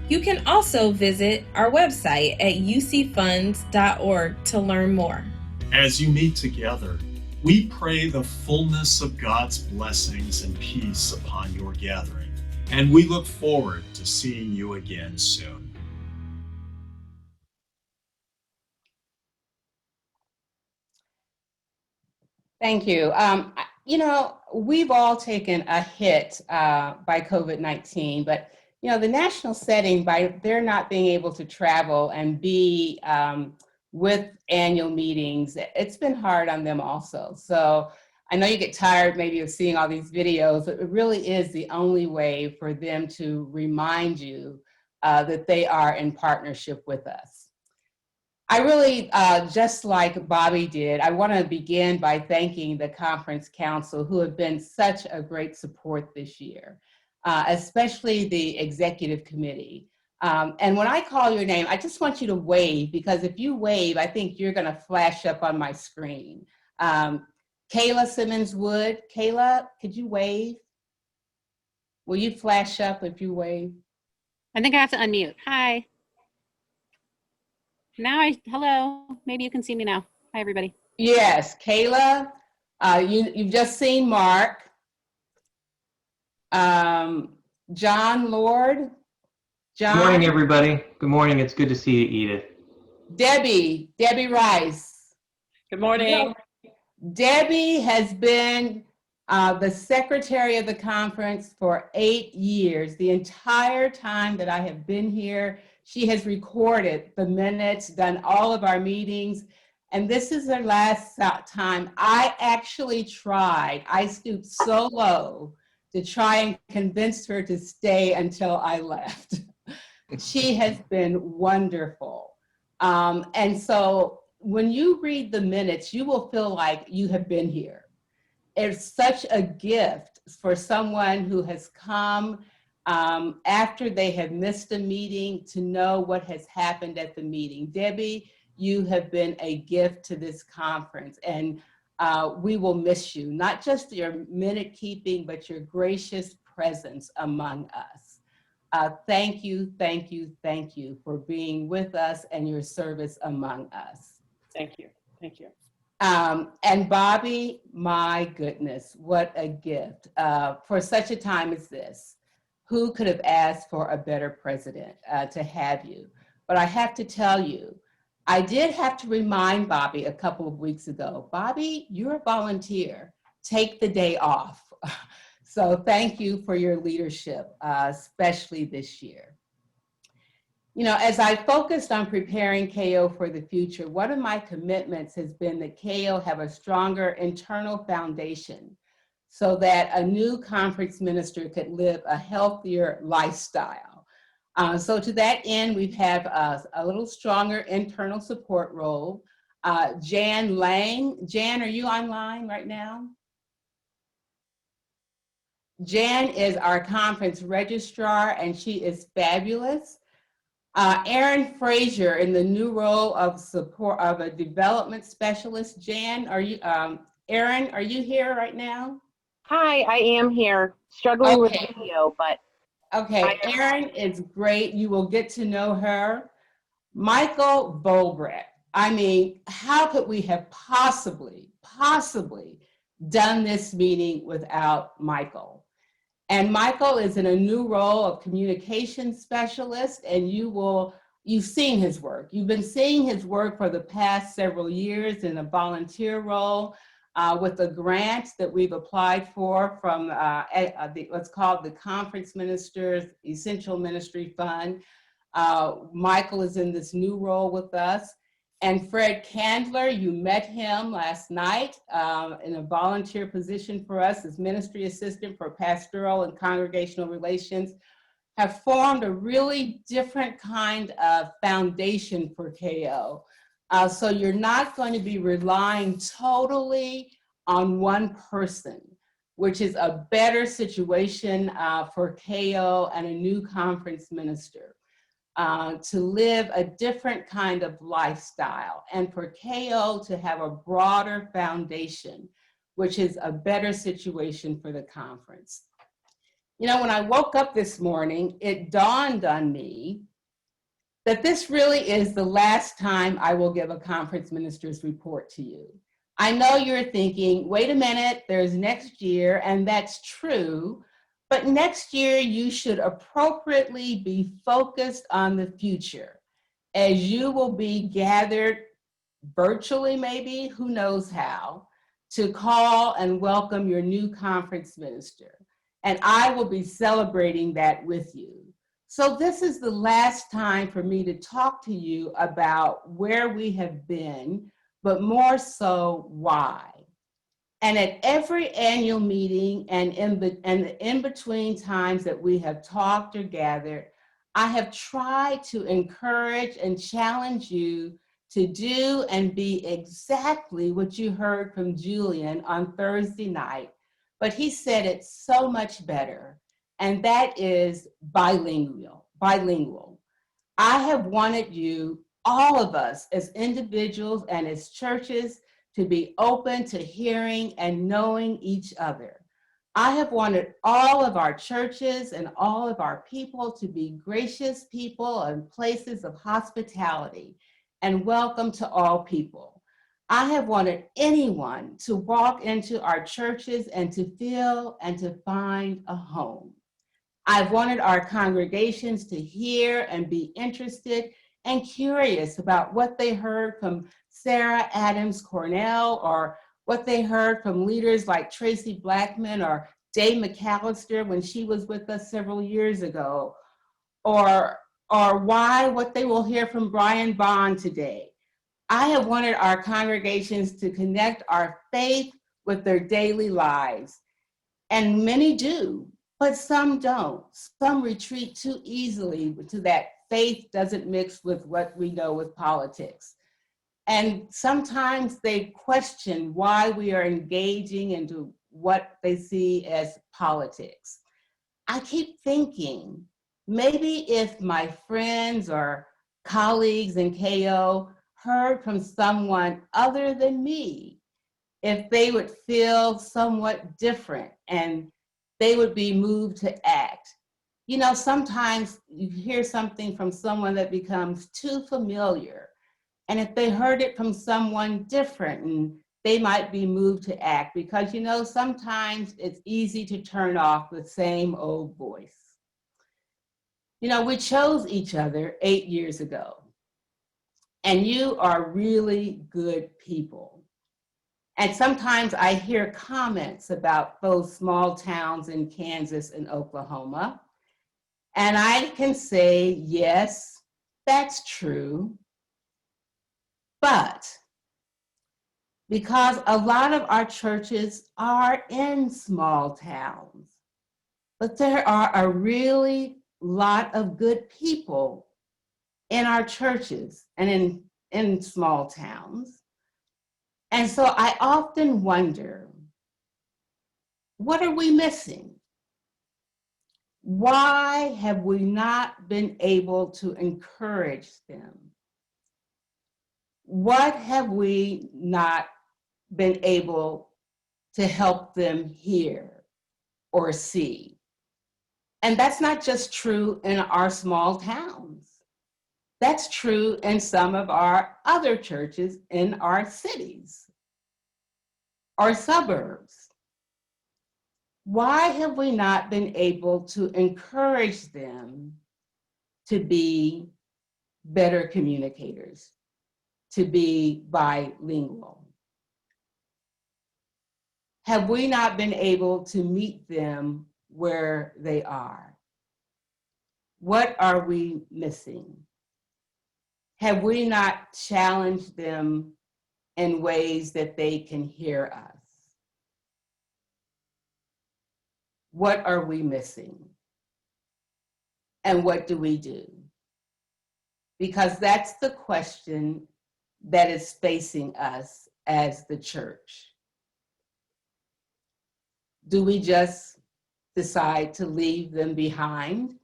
You can also visit our website at ucfunds.org to learn more. As you meet together, we pray the fullness of God's blessings and peace upon your gathering, and we look forward to seeing you again soon. Thank you. You know, we've all taken a hit by COVID-19, but you know, the national setting, by their not being able to travel and be with annual meetings, it's been hard on them also. So I know you get tired maybe of seeing all these videos, but it really is the only way for them to remind you that they are in partnership with us. I really, just like Bobby did, I want to begin by thanking the Conference Council, who have been such a great support this year, especially the Executive Committee. And when I call your name, I just want you to wave, because if you wave, I think you're going to flash up on my screen. Kayla Simmons-Wood. Kayla, could you wave? Will you flash up if you wave? I think I have to unmute. Hi. Hello, maybe you can see me now. Hi, everybody. Yes, Kayla, you've just seen Mark. John Lord. John. Good morning, everybody. Good morning. It's good to see you, Edith. Debbie Rice. Good morning. Debbie has been the secretary of the conference for 8 years. The entire time that I have been here, she has recorded the minutes, done all of our meetings, and this is her last time. I actually tried. I stooped so low to try and convince her to stay until I left. She has been wonderful. And so when you read the minutes, you will feel like you have been here. It's such a gift for someone who has come after they have missed a meeting to know what has happened at the meeting. Debbie, you have been a gift to this conference, and we will miss you, not just your minute keeping, but your gracious presence among us. Thank you, thank you, thank you for being with us and your service among us. Thank you. Thank you. And Bobby, my goodness, what a gift for such a time as this. Who could have asked for a better president to have you? But I have to tell you, I did have to remind Bobby a couple of weeks ago, Bobby, you're a volunteer. Take the day off. So thank you for your leadership, especially this year. You know, as I focused on preparing KO for the future, one of my commitments has been that KO have a stronger internal foundation so that a new conference minister could live a healthier lifestyle. So to that end, we have a little stronger internal support role. Jan Lang. Jan, are you online right now? Jan is our conference registrar, and she is fabulous. Erin Frazier in the new role of support of a development specialist. Jan, are you, Erin, are you here right now? Hi, I am here, struggling with video, but. Okay, Erin is great. You will get to know her. Michael Bolbrett. I mean, how could we have possibly done this meeting without Michael? And Michael is in a new role of communication specialist, and you've seen his work. You've been seeing his work for the past several years in a volunteer role with a grant that we've applied for from what's called the Conference Ministers Essential Ministry Fund. Michael is in this new role with us. And Fred Candler, you met him last night in a volunteer position for us as ministry assistant for pastoral and congregational relations, have formed a really different kind of foundation for KO. So you're not going to be relying totally on one person, which is a better situation for KO and a new conference minister. To live a different kind of lifestyle, and for KO to have a broader foundation, which is a better situation for the conference. You know, when I woke up this morning, it dawned on me that this really is the last time I will give a conference minister's report to you. I know you're thinking, wait a minute, there's next year, and that's true, but next year you should appropriately be focused on the future, as you will be gathered virtually, maybe, who knows how, to call and welcome your new conference minister. And I will be celebrating that with you. So this is the last time for me to talk to you about where we have been, but more so why. And at every annual meeting and in between times that we have talked or gathered, I have tried to encourage and challenge you to do and be exactly what you heard from Julian on Thursday night, but he said it so much better, and that is bilingual. I have wanted you, all of us as individuals and as churches, to be open to hearing and knowing each other. I have wanted all of our churches and all of our people to be gracious people and places of hospitality and welcome to all people. I have wanted anyone to walk into our churches and to feel and to find a home. I've wanted our congregations to hear and be interested and curious about what they heard from Sarah Adams Cornell, or what they heard from leaders like Tracy Blackman or Dave McAllister when she was with us several years ago, or what they will hear from Brian Bond today. I have wanted our congregations to connect our faith with their daily lives, and many do, but some don't. Some retreat too easily to that faith doesn't mix with what we know with politics. And sometimes they question why we are engaging into what they see as politics. I keep thinking, maybe if my friends or colleagues in KO heard from someone other than me, if they would feel somewhat different and they would be moved to act. You know, sometimes you hear something from someone that becomes too familiar. And if they heard it from someone different, and they might be moved to act, because, you know, sometimes it's easy to turn off the same old voice. You know, we chose each other 8 years ago, and you are really good people. And sometimes I hear comments about those small towns in Kansas and Oklahoma, and I can say, yes, that's true. But because a lot of our churches are in small towns, but there are a really lot of good people in our churches and in small towns. And so I often wonder, what are we missing? Why have we not been able to encourage them? What have we not been able to help them hear or see? And that's not just true in our small towns. That's true in some of our other churches in our cities or suburbs. Why have we not been able to encourage them to be better communicators, to be bilingual? Have we not been able to meet them where they are? What are we missing? Have we not challenged them in ways that they can hear us? What are we missing? And what do we do? Because that's the question that is facing us as the church. Do we just decide to leave them behind?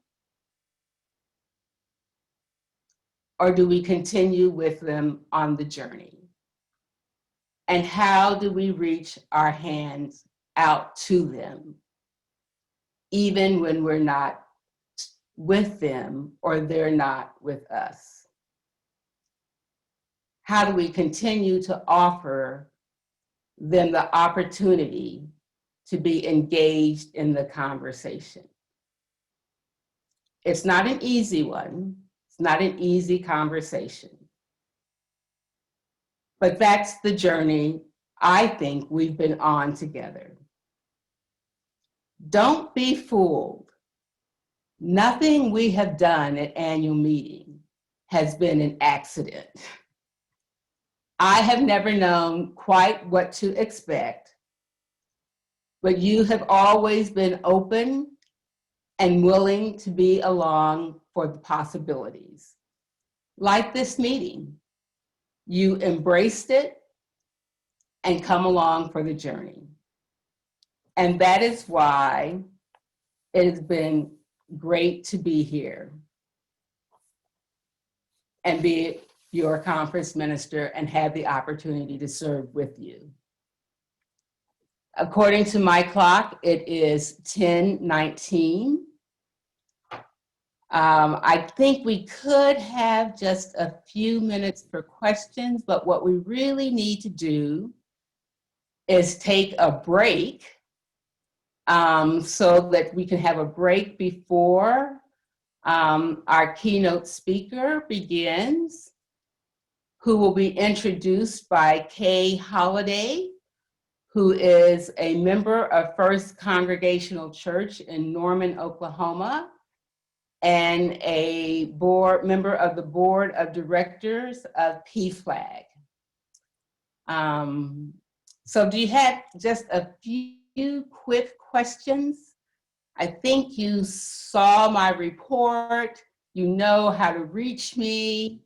Or do we continue with them on the journey? And how do we reach our hands out to them, even when we're not with them or they're not with us? How do we continue to offer them the opportunity to be engaged in the conversation? It's not an easy one. It's not an easy conversation. But that's the journey I think we've been on together. Don't be fooled. Nothing we have done at annual meeting has been an accident. I have never known quite what to expect, but you have always been open and willing to be along for the possibilities. Like this meeting, you embraced it and come along for the journey. And that is why it has been great to be here and be your conference minister and have the opportunity to serve with you. According to my clock, it is 10:19. I think we could have just a few minutes for questions, but what we really need to do is take a break so that we can have a break before our keynote speaker begins, who will be introduced by Kay Holliday, who is a member of First Congregational Church in Norman, Oklahoma, and a member of the board of directors of PFLAG. So do you have just a few quick questions? I think you saw my report. You know how to reach me.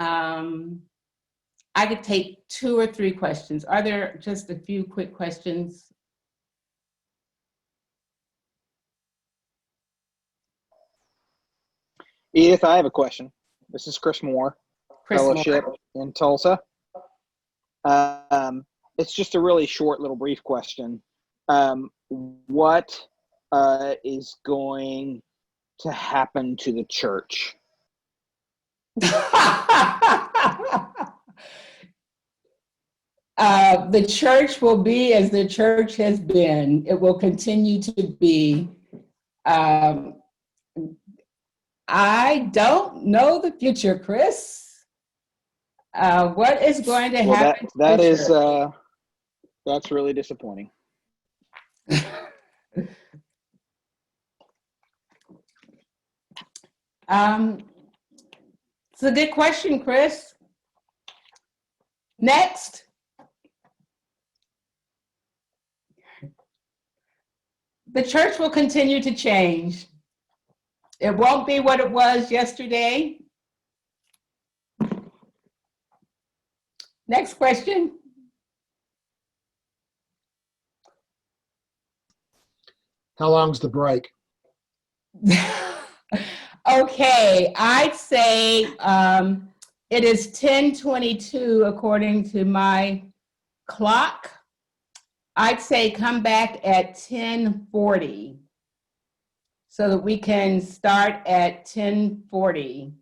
I could take 2 or 3 questions. Are there just a few quick questions? Edith, I have a question. This is Chris Moore, Fellowship in Tulsa. It's just a really short, little brief question. What is going to happen to the church? The church will be as the church has been. It will continue to be. I don't know the future, Chris. What is going to happen? That's really disappointing. It's a good question, Chris. Next. The church will continue to change. It won't be what it was yesterday. Next question. How long's the break? Okay, I'd say it is 10:22 according to my clock. I'd say come back at 10:40 so that we can start at 10:40.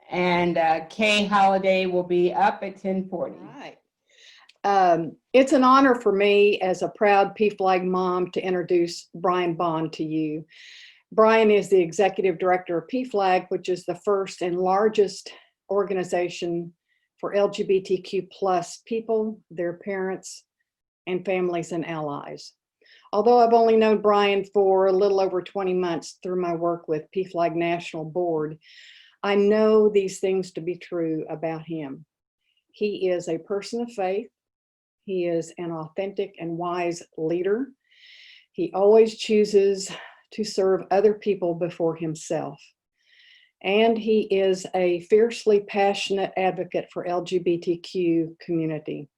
And Kay Holliday will be up at 10:40. Right. It's an honor for me as a proud PFLAG mom to introduce Brian Bond to you. Brian is the Executive Director of PFLAG, which is the first and largest organization for LGBTQ+ people, their parents, and families and allies. Although I've only known Brian for a little over 20 months through my work with PFLAG National Board, I know these things to be true about him. He is a person of faith. He is an authentic and wise leader. He always chooses to serve other people before himself. And he is a fiercely passionate advocate for LGBTQ community.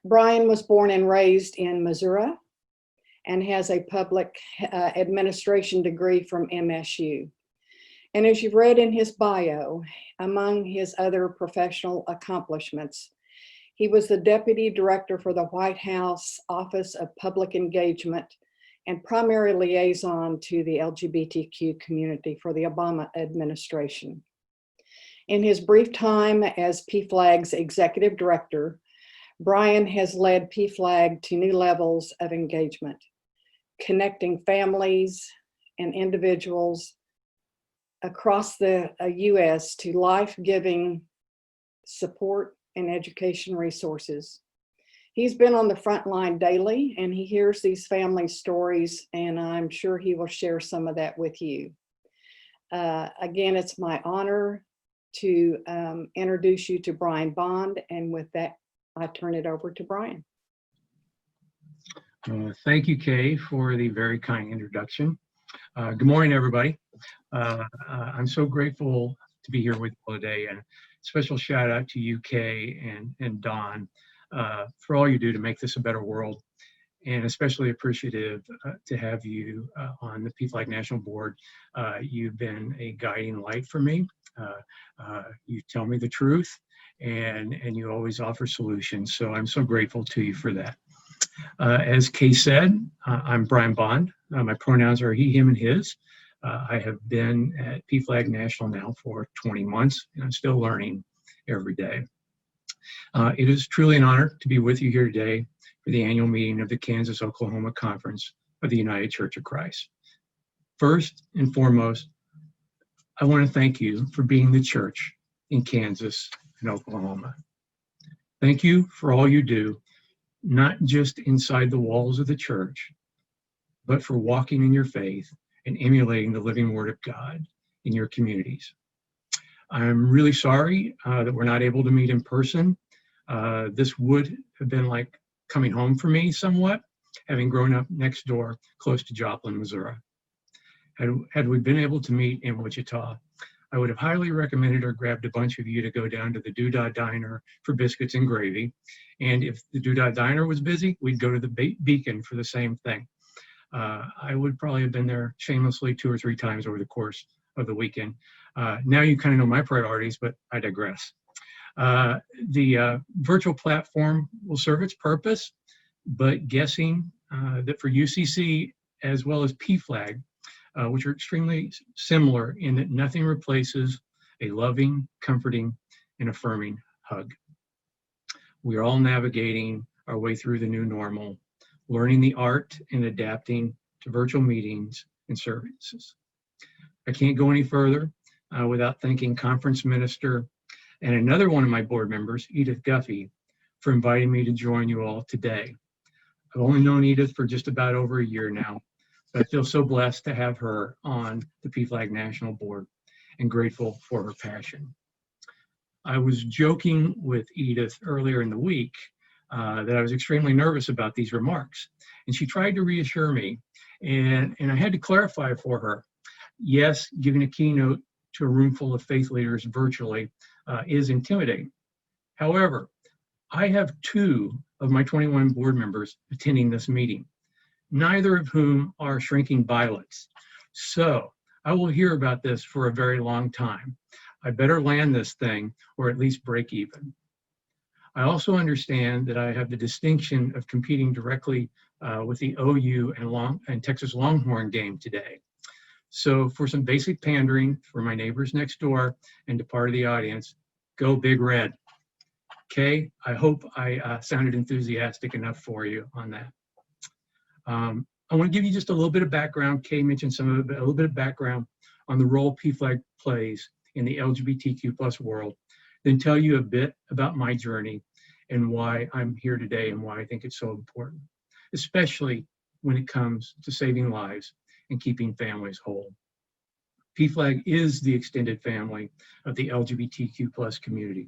Brian was born and raised in Missouri and has a public administration degree from MSU. And as you've read in his bio, among his other professional accomplishments, he was the Deputy Director for the White House Office of Public Engagement and primary liaison to the LGBTQ community for the Obama administration. In his brief time as PFLAG's executive director, Brian has led PFLAG to new levels of engagement, connecting families and individuals across the U.S. to life-giving support and education resources. He's been on the front line daily, and he hears these family stories, and I'm sure he will share some of that with you. Again, it's my honor to introduce you to Brian Bond, and with that, I turn it over to Brian. Thank you, Kay, for the very kind introduction. Good morning, everybody. I'm so grateful to be here with you today, and special shout out to you, Kay, and Don, for all you do to make this a better world, and especially appreciative to have you on the PFLAG National Board. You've been a guiding light for me. You tell me the truth, and you always offer solutions, so I'm so grateful to you for that. As Kay said, I'm Brian Bond. My pronouns are he, him, and his. I have been at PFLAG National now for 20 months, and I'm still learning every day. It is truly an honor to be with you here today for the annual meeting of the Kansas-Oklahoma Conference of the United Church of Christ. First and foremost, I want to thank you for being the church in Kansas and Oklahoma. Thank you for all you do, not just inside the walls of the church, but for walking in your faith and emulating the living Word of God in your communities. I'm really sorry that we're not able to meet in person. This would have been like coming home for me somewhat, having grown up next door close to Joplin, Missouri. Had we been able to meet in Wichita, I would have highly recommended or grabbed a bunch of you to go down to the Doodah Diner for biscuits and gravy. And if the Doodah Diner was busy, we'd go to the Beacon for the same thing. I would probably have been there shamelessly 2 or 3 times over the course of the weekend. Now you kind of know my priorities, but I digress. The virtual platform will serve its purpose, but guessing that for UCC as well as PFLAG, which are extremely similar in that nothing replaces a loving, comforting, and affirming hug. We are all navigating our way through the new normal, learning the art and adapting to virtual meetings and services. I can't go any further without thanking Conference Minister and another one of my board members, Edith Guffey, for inviting me to join you all today. I've only known Edith for just about over a year now, but I feel so blessed to have her on the PFLAG National Board and grateful for her passion. I was joking with Edith earlier in the week that I was extremely nervous about these remarks, and she tried to reassure me, and I had to clarify for her. Yes, giving a keynote to a room full of faith leaders virtually is intimidating. However, I have 2 of my 21 board members attending this meeting, neither of whom are shrinking violets. So I will hear about this for a very long time. I better land this thing or at least break even. I also understand that I have the distinction of competing directly with the OU and Texas Longhorn game today. So for some basic pandering for my neighbors next door and to part of the audience, go Big Red. Kay, I hope I sounded enthusiastic enough for you on that. I want to give you just a little bit of background. Kay mentioned a little bit of background on the role PFLAG plays in the LGBTQ+ world, then tell you a bit about my journey and why I'm here today and why I think it's so important, especially when it comes to saving lives and keeping families whole. PFLAG is the extended family of the LGBTQ+ community.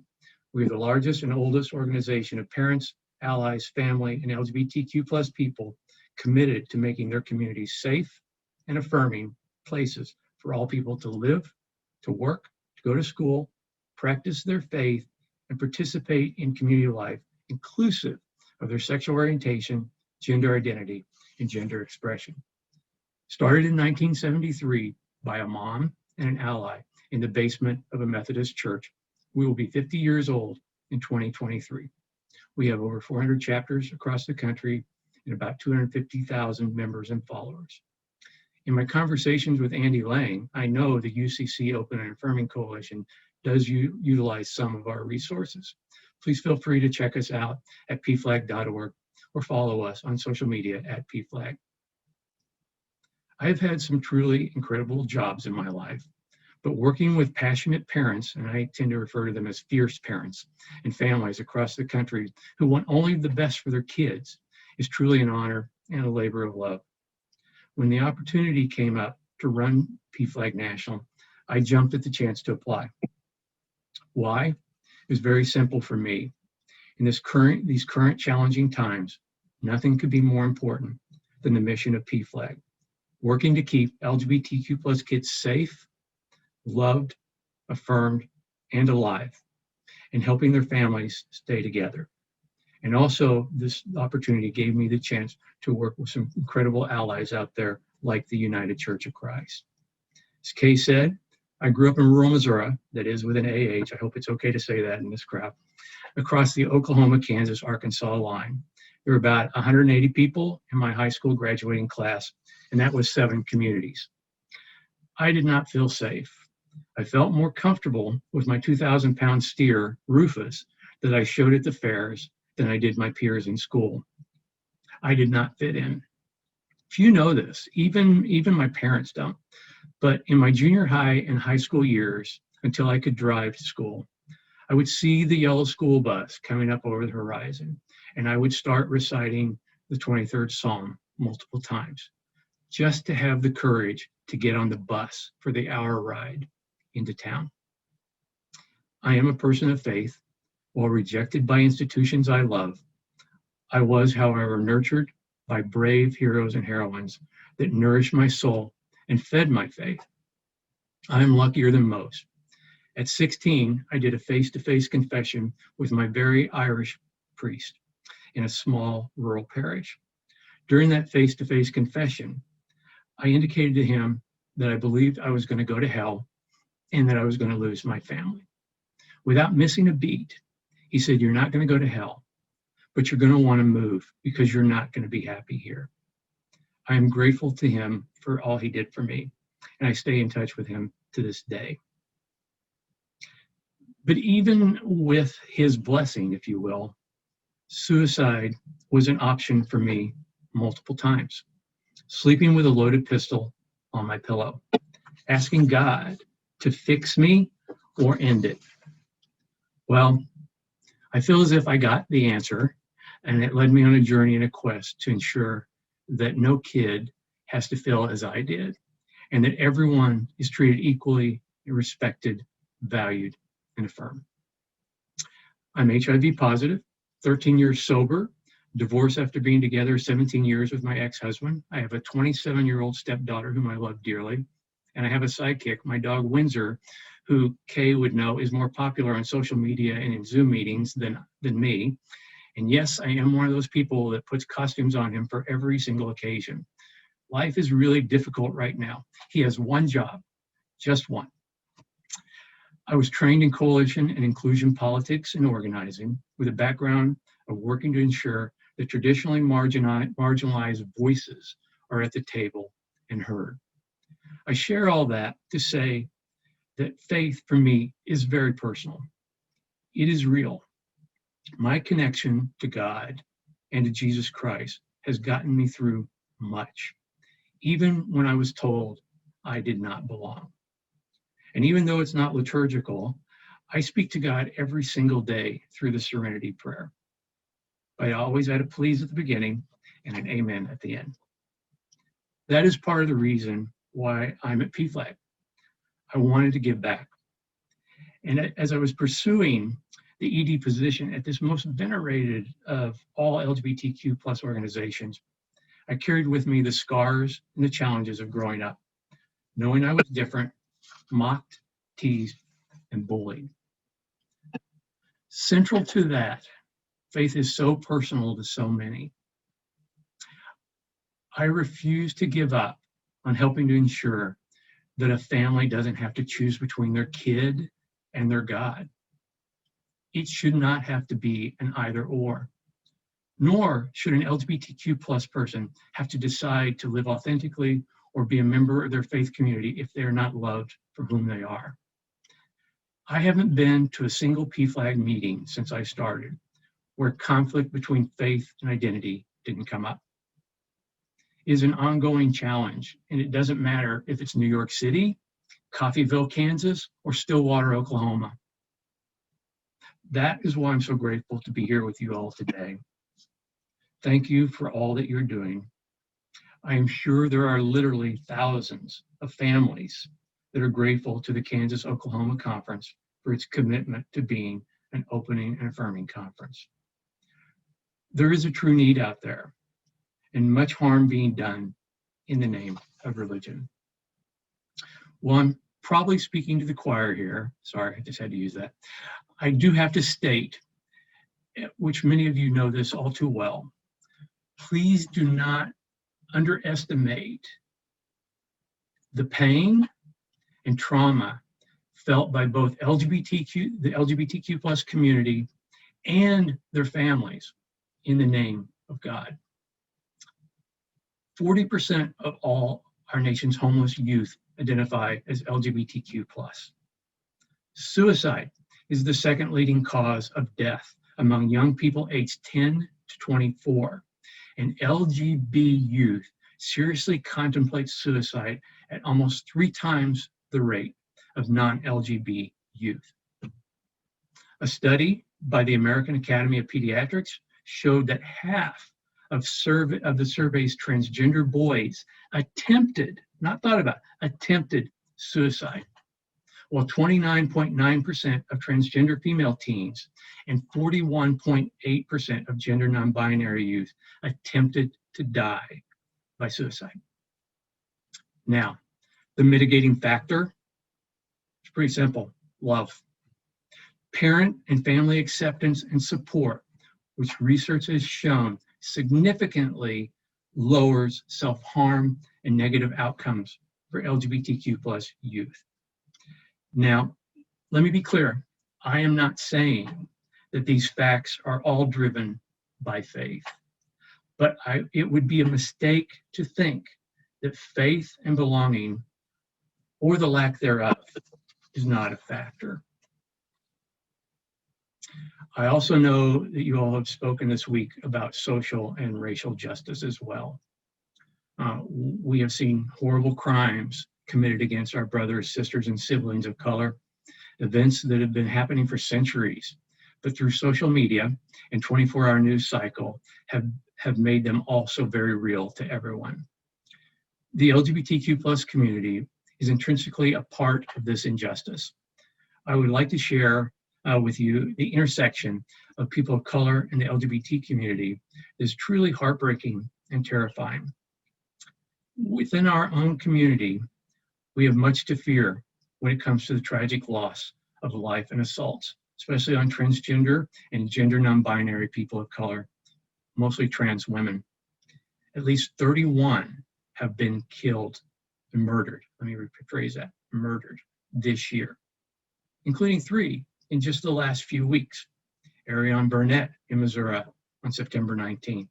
We are the largest and oldest organization of parents, allies, family, and LGBTQ+ people committed to making their communities safe and affirming places for all people to live, to work, to go to school, practice their faith, and participate in community life, inclusive of their sexual orientation, gender identity, and gender expression. Started in 1973 by a mom and an ally in the basement of a Methodist church, we will be 50 years old in 2023. We have over 400 chapters across the country and about 250,000 members and followers. In my conversations with Andy Lang, I know the UCC Open and Affirming Coalition does utilize some of our resources. Please feel free to check us out at pflag.org or follow us on social media at pflag. I've had some truly incredible jobs in my life, but working with passionate parents, and I tend to refer to them as fierce parents, and families across the country who want only the best for their kids is truly an honor and a labor of love. When the opportunity came up to run PFLAG National, I jumped at the chance to apply. Why? It was very simple for me. In these current challenging times, nothing could be more important than the mission of PFLAG, working to keep LGBTQ+ kids safe, loved, affirmed, and alive, and helping their families stay together. And also, this opportunity gave me the chance to work with some incredible allies out there, like the United Church of Christ. As Kay said, I grew up in rural Missouri, that is with an AH, I hope it's okay to say that in this crowd, across the Oklahoma, Kansas, Arkansas line. There were about 180 people in my high school graduating class, and that was 7 communities. I did not feel safe. I felt more comfortable with my 2,000-pound steer, Rufus, that I showed at the fairs than I did my peers in school. I did not fit in. Few know this, even my parents don't. But in my junior high and high school years, until I could drive to school, I would see the yellow school bus coming up over the horizon, and I would start reciting the 23rd Psalm multiple times, just to have the courage to get on the bus for the hour ride into town. I am a person of faith. While rejected by institutions I love, I was, however, nurtured by brave heroes and heroines that nourished my soul and fed my faith. I am luckier than most. At 16, I did a face-to-face confession with my very Irish priest in a small rural parish. During that face-to-face confession, I indicated to him that I believed I was going to go to hell and that I was going to lose my family. Without missing a beat, he said, "You're not going to go to hell, but you're going to want to move because you're not going to be happy here." I am grateful to him for all he did for me, and I stay in touch with him to this day. But even with his blessing, if you will, suicide was an option for me multiple times. Sleeping with a loaded pistol on my pillow, asking God to fix me or end it. Well, I feel as if I got the answer, and it led me on a journey and a quest to ensure that no kid has to feel as I did, and that everyone is treated equally, respected, valued, and affirmed. I'm HIV positive, 13 years sober, divorced after being together 17 years with my ex-husband. I have a 27-year-old stepdaughter whom I love dearly, and I have a sidekick, my dog Windsor, who Kay would know is more popular on social media and in Zoom meetings than me. And yes, I am one of those people that puts costumes on him for every single occasion. Life is really difficult right now. He has one job, just one. I was trained in coalition and inclusion politics and organizing with a background of working to ensure that traditionally marginalized voices are at the table and heard. I share all that to say that faith for me is very personal. It is real. My connection to God and to Jesus Christ has gotten me through much, even when I was told I did not belong. And even though it's not liturgical, I speak to God every single day through the Serenity Prayer. But I always add a please at the beginning and an amen at the end. That is part of the reason why I'm at PFLAG. I wanted to give back. And as I was pursuing the ED position at this most venerated of all LGBTQ+ organizations, I carried with me the scars and the challenges of growing up, knowing I was different, mocked, teased, and bullied. Central to that, faith is so personal to so many. I refuse to give up on helping to ensure that a family doesn't have to choose between their kid and their God. It should not have to be an either or. nor should an LGBTQ plus person have to decide to live authentically or be a member of their faith community if they are not loved for whom they are. I haven't been to a single PFLAG meeting since I started where conflict between faith and identity didn't come up. It is an ongoing challenge, and it doesn't matter if it's New York City, Coffeyville, Kansas, or Stillwater, Oklahoma. That is why I'm so grateful to be here with you all today. Thank you for all that you're doing. I am sure there are literally thousands of families that are grateful to the Kansas-Oklahoma Conference for its commitment to being an opening and affirming conference. There is a true need out there and much harm being done in the name of religion. Well, I'm probably speaking to the choir here. Sorry, I just had to use that. I do have to state, which many of you know this all too well, please do not underestimate the pain and trauma felt by both the LGBTQ plus community and their families in the name of God. 40% of all our nation's homeless youth identify as LGBTQ plus. Suicide is the second leading cause of death among young people aged 10 to 24. And LGB youth seriously contemplate suicide at almost 3 times the rate of non-LGB youth. A study by the American Academy of Pediatrics showed that half of the survey's transgender boys attempted, not thought about, attempted suicide, while 29.9% of transgender female teens and 41.8% of gender non-binary youth attempted to die by suicide. Now, the mitigating factor is pretty simple: love. Parent and family acceptance and support, which research has shown significantly lowers self-harm and negative outcomes for LGBTQ plus youth. Now, let me be clear. I am not saying that these facts are all driven by faith, but it would be a mistake to think that faith and belonging, or the lack thereof, is not a factor. I also know that you all have spoken this week about social and racial justice as well. We have seen horrible crimes committed against our brothers, sisters, and siblings of color, events that have been happening for centuries, but through social media and 24-hour news cycle have made them also very real to everyone. The LGBTQ plus community is intrinsically a part of this injustice. I would like to share with you the intersection of people of color and the LGBT community is truly heartbreaking and terrifying. Within our own community, we have much to fear when it comes to the tragic loss of life and assaults, especially on transgender and gender non-binary people of color, mostly trans women. At least 31 have been killed and murdered. Let me rephrase that, murdered this year, including 3 in just the last few weeks. Ariane Burnett in Missouri on September 19th.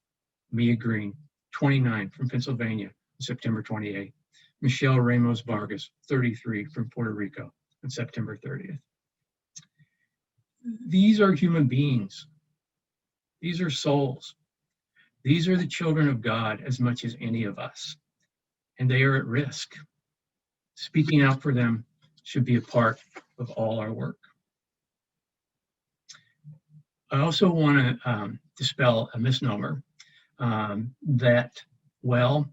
Mia Green, 29, from Pennsylvania on September 28th. Michelle Ramos Vargas, 33, from Puerto Rico on September 30th. These are human beings. These are souls. These are the children of God as much as any of us, and they are at risk. Speaking out for them should be a part of all our work. I also want to dispel a misnomer that, well,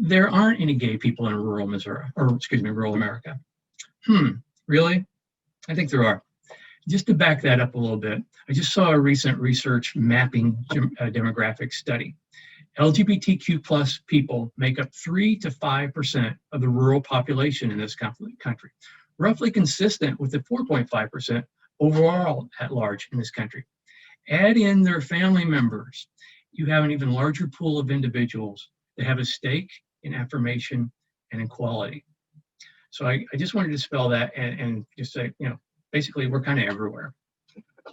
there aren't any gay people in rural Missouri, or excuse me, rural America. Really? I think there are. Just to back that up a little bit, I just saw a recent research mapping demographic study. LGBTQ plus people make up 3 to 5% of the rural population in this country, roughly consistent with the 4.5% overall at large in this country. Add in their family members, you have an even larger pool of individuals that have a stake in affirmation and equality. So I just wanted to spell that and just say, basically we're kind of everywhere.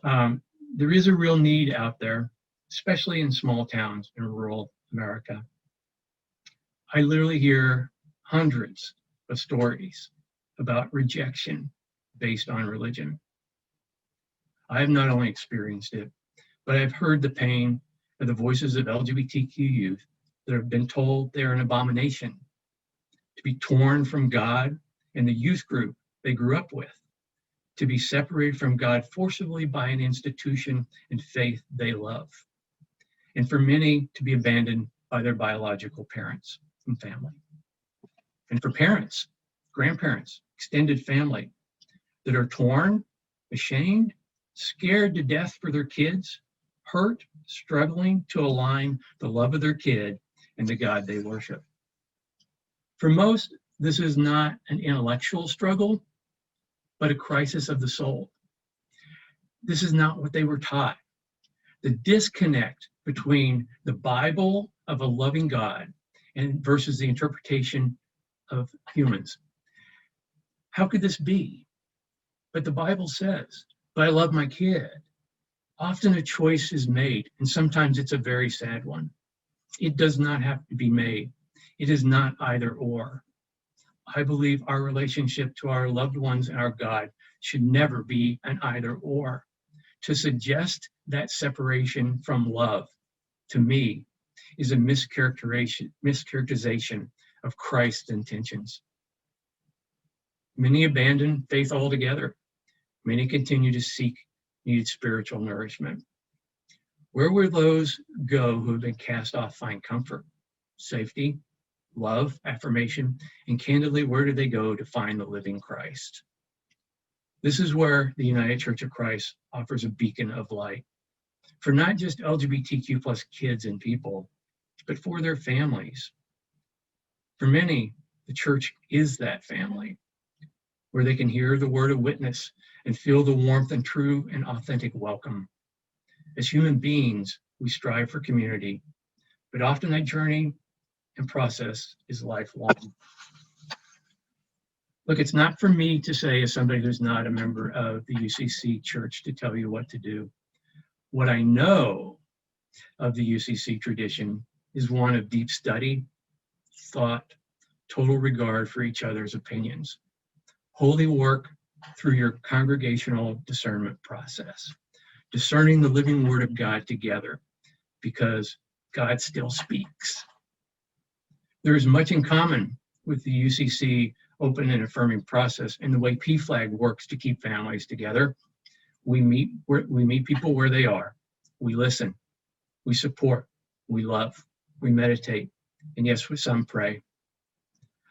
There is a real need out there especially in small towns in rural America. I literally hear hundreds of stories about rejection based on religion. I have not only experienced it, but I've heard the pain of the voices of LGBTQ youth that have been told they're an abomination, to be torn from God and the youth group they grew up with, to be separated from God forcibly by an institution and faith they love, and for many to be abandoned by their biological parents and family. And for parents, grandparents, extended family that are torn, ashamed, scared to death for their kids, hurt, struggling to align the love of their kid and the God they worship. For most, this is not an intellectual struggle, but a crisis of the soul. This is not what they were taught. The disconnect between the Bible of a loving God and versus the interpretation of humans. How could this be? But the Bible says, but I love my kid. Often a choice is made, and sometimes it's a very sad one. It does not have to be made. It is not either or. I believe our relationship to our loved ones and our God should never be an either or. To suggest that separation from love, to me, is a mischaracterization of Christ's intentions. Many abandon faith altogether. Many continue to seek needed spiritual nourishment. Where will those go who have been cast off find comfort, safety, love, affirmation, and candidly, where do they go to find the living Christ? This is where the United Church of Christ offers a beacon of light for not just LGBTQ plus kids and people, but for their families. For many, the church is that family where they can hear the word of witness and feel the warmth and true and authentic welcome. As human beings, we strive for community, but often that journey and process is lifelong. Look, it's not for me to say, as somebody who's not a member of the UCC church, to tell you what to do. What I know of the UCC tradition is one of deep study, thought, total regard for each other's opinions, holy work through your congregational discernment process, discerning the living word of God together, because God still speaks. There is much in common with the UCC open and affirming process and the way PFLAG works to keep families together. We meet people where they are. We listen, we support, we love, we meditate, and yes, with some pray.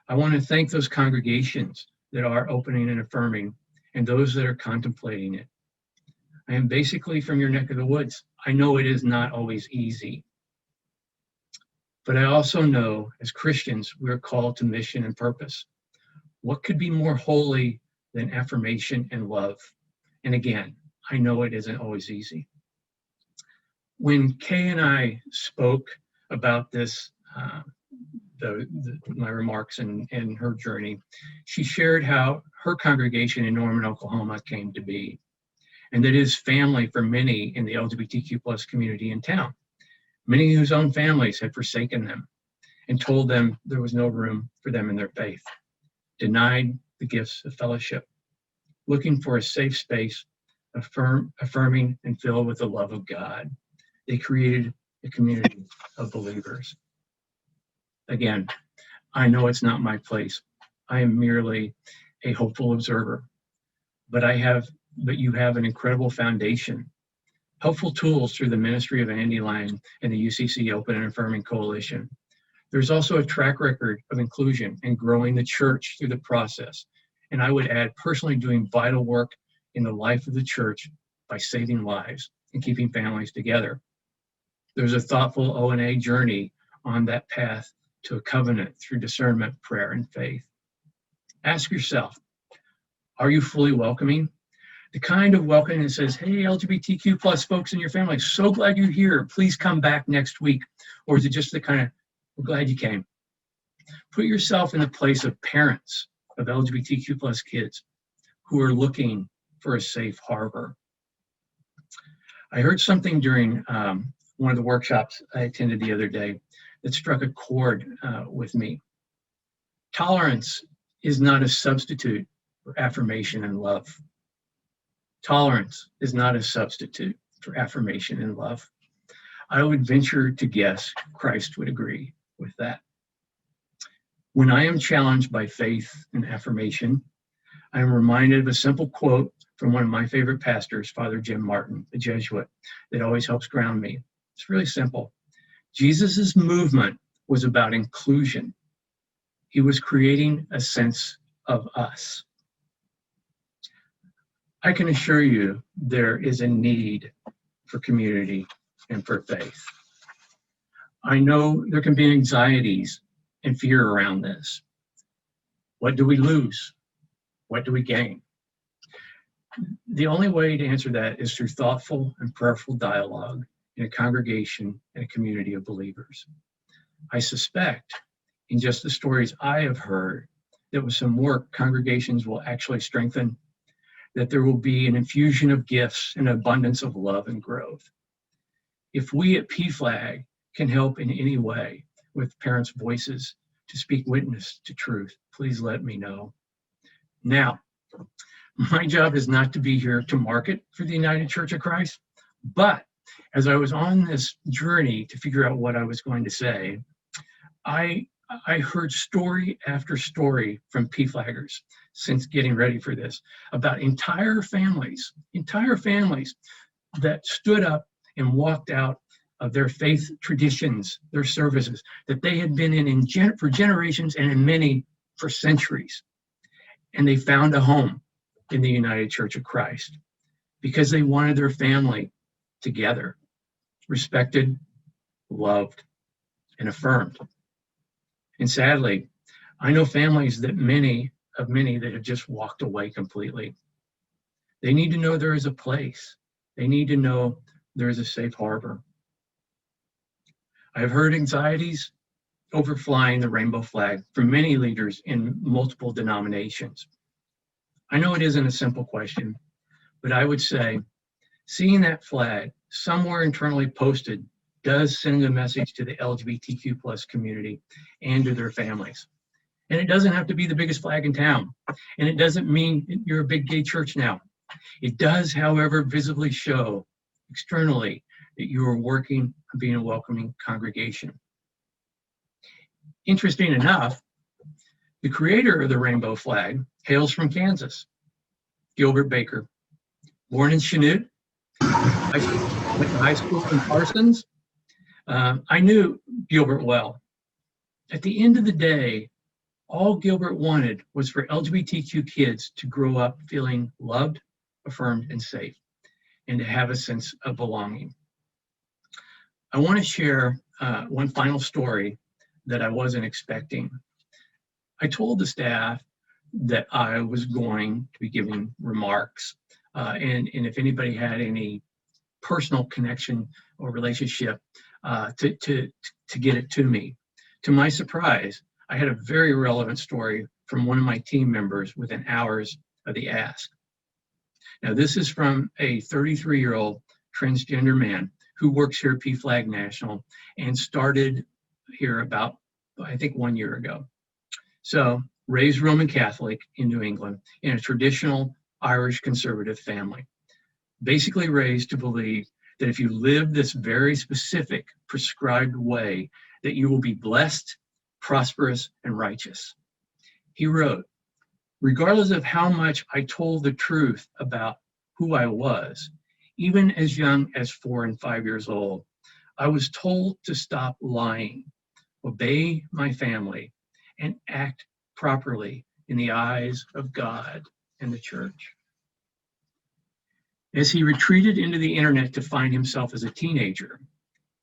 I want to thank those congregations that are opening and affirming and those that are contemplating it. I am basically from your neck of the woods. I know it is not always easy. But I also know as Christians, we're called to mission and purpose. What could be more holy than affirmation and love? And again, I know it isn't always easy. When Kay and I spoke about this, my remarks and her journey, she shared how her congregation in Norman, Oklahoma came to be, and that is family for many in the LGBTQ plus community in town. Many whose own families had forsaken them and told them there was no room for them in their faith, denied the gifts of fellowship, looking for a safe space, affirming and filled with the love of God. They created a community of believers. Again, I know it's not my place. I am merely a hopeful observer, but you have an incredible foundation, helpful tools through the ministry of Andy Lang and the UCC Open and Affirming Coalition. There's also a track record of inclusion and growing the church through the process. And I would add personally doing vital work in the life of the church by saving lives and keeping families together. There's a thoughtful O&A journey on that path to a covenant through discernment, prayer, and faith. Ask yourself, are you fully welcoming? The kind of welcoming that says, hey, LGBTQ plus folks in your family, so glad you're here. Please come back next week. Or is it just the kind of, we're glad you came? Put yourself in the place of parents of LGBTQ plus kids who are looking for a safe harbor. I heard something during one of the workshops I attended the other day that struck a chord with me. Tolerance is not a substitute for affirmation and love. Tolerance is not a substitute for affirmation and love. I would venture to guess Christ would agree with that. When I am challenged by faith and affirmation, I am reminded of a simple quote from one of my favorite pastors, Father Jim Martin, a Jesuit, that always helps ground me. It's really simple. Jesus's movement was about inclusion. He was creating a sense of us. I can assure you there is a need for community and for faith. I know there can be anxieties and fear around this. What do we lose? What do we gain? The only way to answer that is through thoughtful and prayerful dialogue in a congregation and a community of believers. I suspect, in just the stories I have heard, that with some work, congregations will actually strengthen, that there will be an infusion of gifts and abundance of love and growth. If we at PFLAG can help in any way with parents' voices to speak witness to truth, please let me know. Now, my job is not to be here to market for the United Church of Christ, but as I was on this journey to figure out what I was going to say, I heard story after story from PFLAGers since getting ready for this about entire families that stood up and walked out of their faith traditions, their services that they had been in for generations and in many for centuries. And they found a home in the United Church of Christ because they wanted their family together, respected, loved, and affirmed. And sadly, I know families that many that have just walked away completely. They need to know there is a place. They need to know there is a safe harbor. I've heard anxieties over flying the rainbow flag from many leaders in multiple denominations. I know it isn't a simple question, but I would say seeing that flag somewhere internally posted does send a message to the LGBTQ plus community and to their families. And it doesn't have to be the biggest flag in town. And it doesn't mean you're a big gay church now. It does, however, visibly show externally that you are working on being a welcoming congregation. Interesting enough, the creator of the rainbow flag hails from Kansas, Gilbert Baker. Born in Chanute, went to high school in Parsons. I knew Gilbert well. At the end of the day, all Gilbert wanted was for LGBTQ kids to grow up feeling loved, affirmed, and safe, and to have a sense of belonging. I want to share one final story that I wasn't expecting. I told the staff that I was going to be giving remarks, and if anybody had any personal connection or relationship, to get it to me. To my surprise, I had a very relevant story from one of my team members within hours of the ask. Now, this is from a 33-year-old transgender man who works here at PFLAG National and started here about, I think, 1 year ago. So, raised Roman Catholic in New England in a traditional Irish conservative family. Basically raised to believe that if you live this very specific prescribed way, that you will be blessed, prosperous, and righteous. He wrote, regardless of how much I told the truth about who I was, even as young as 4 and 5 years old, I was told to stop lying, obey my family, and act properly in the eyes of God and the church. As he retreated into the internet to find himself as a teenager,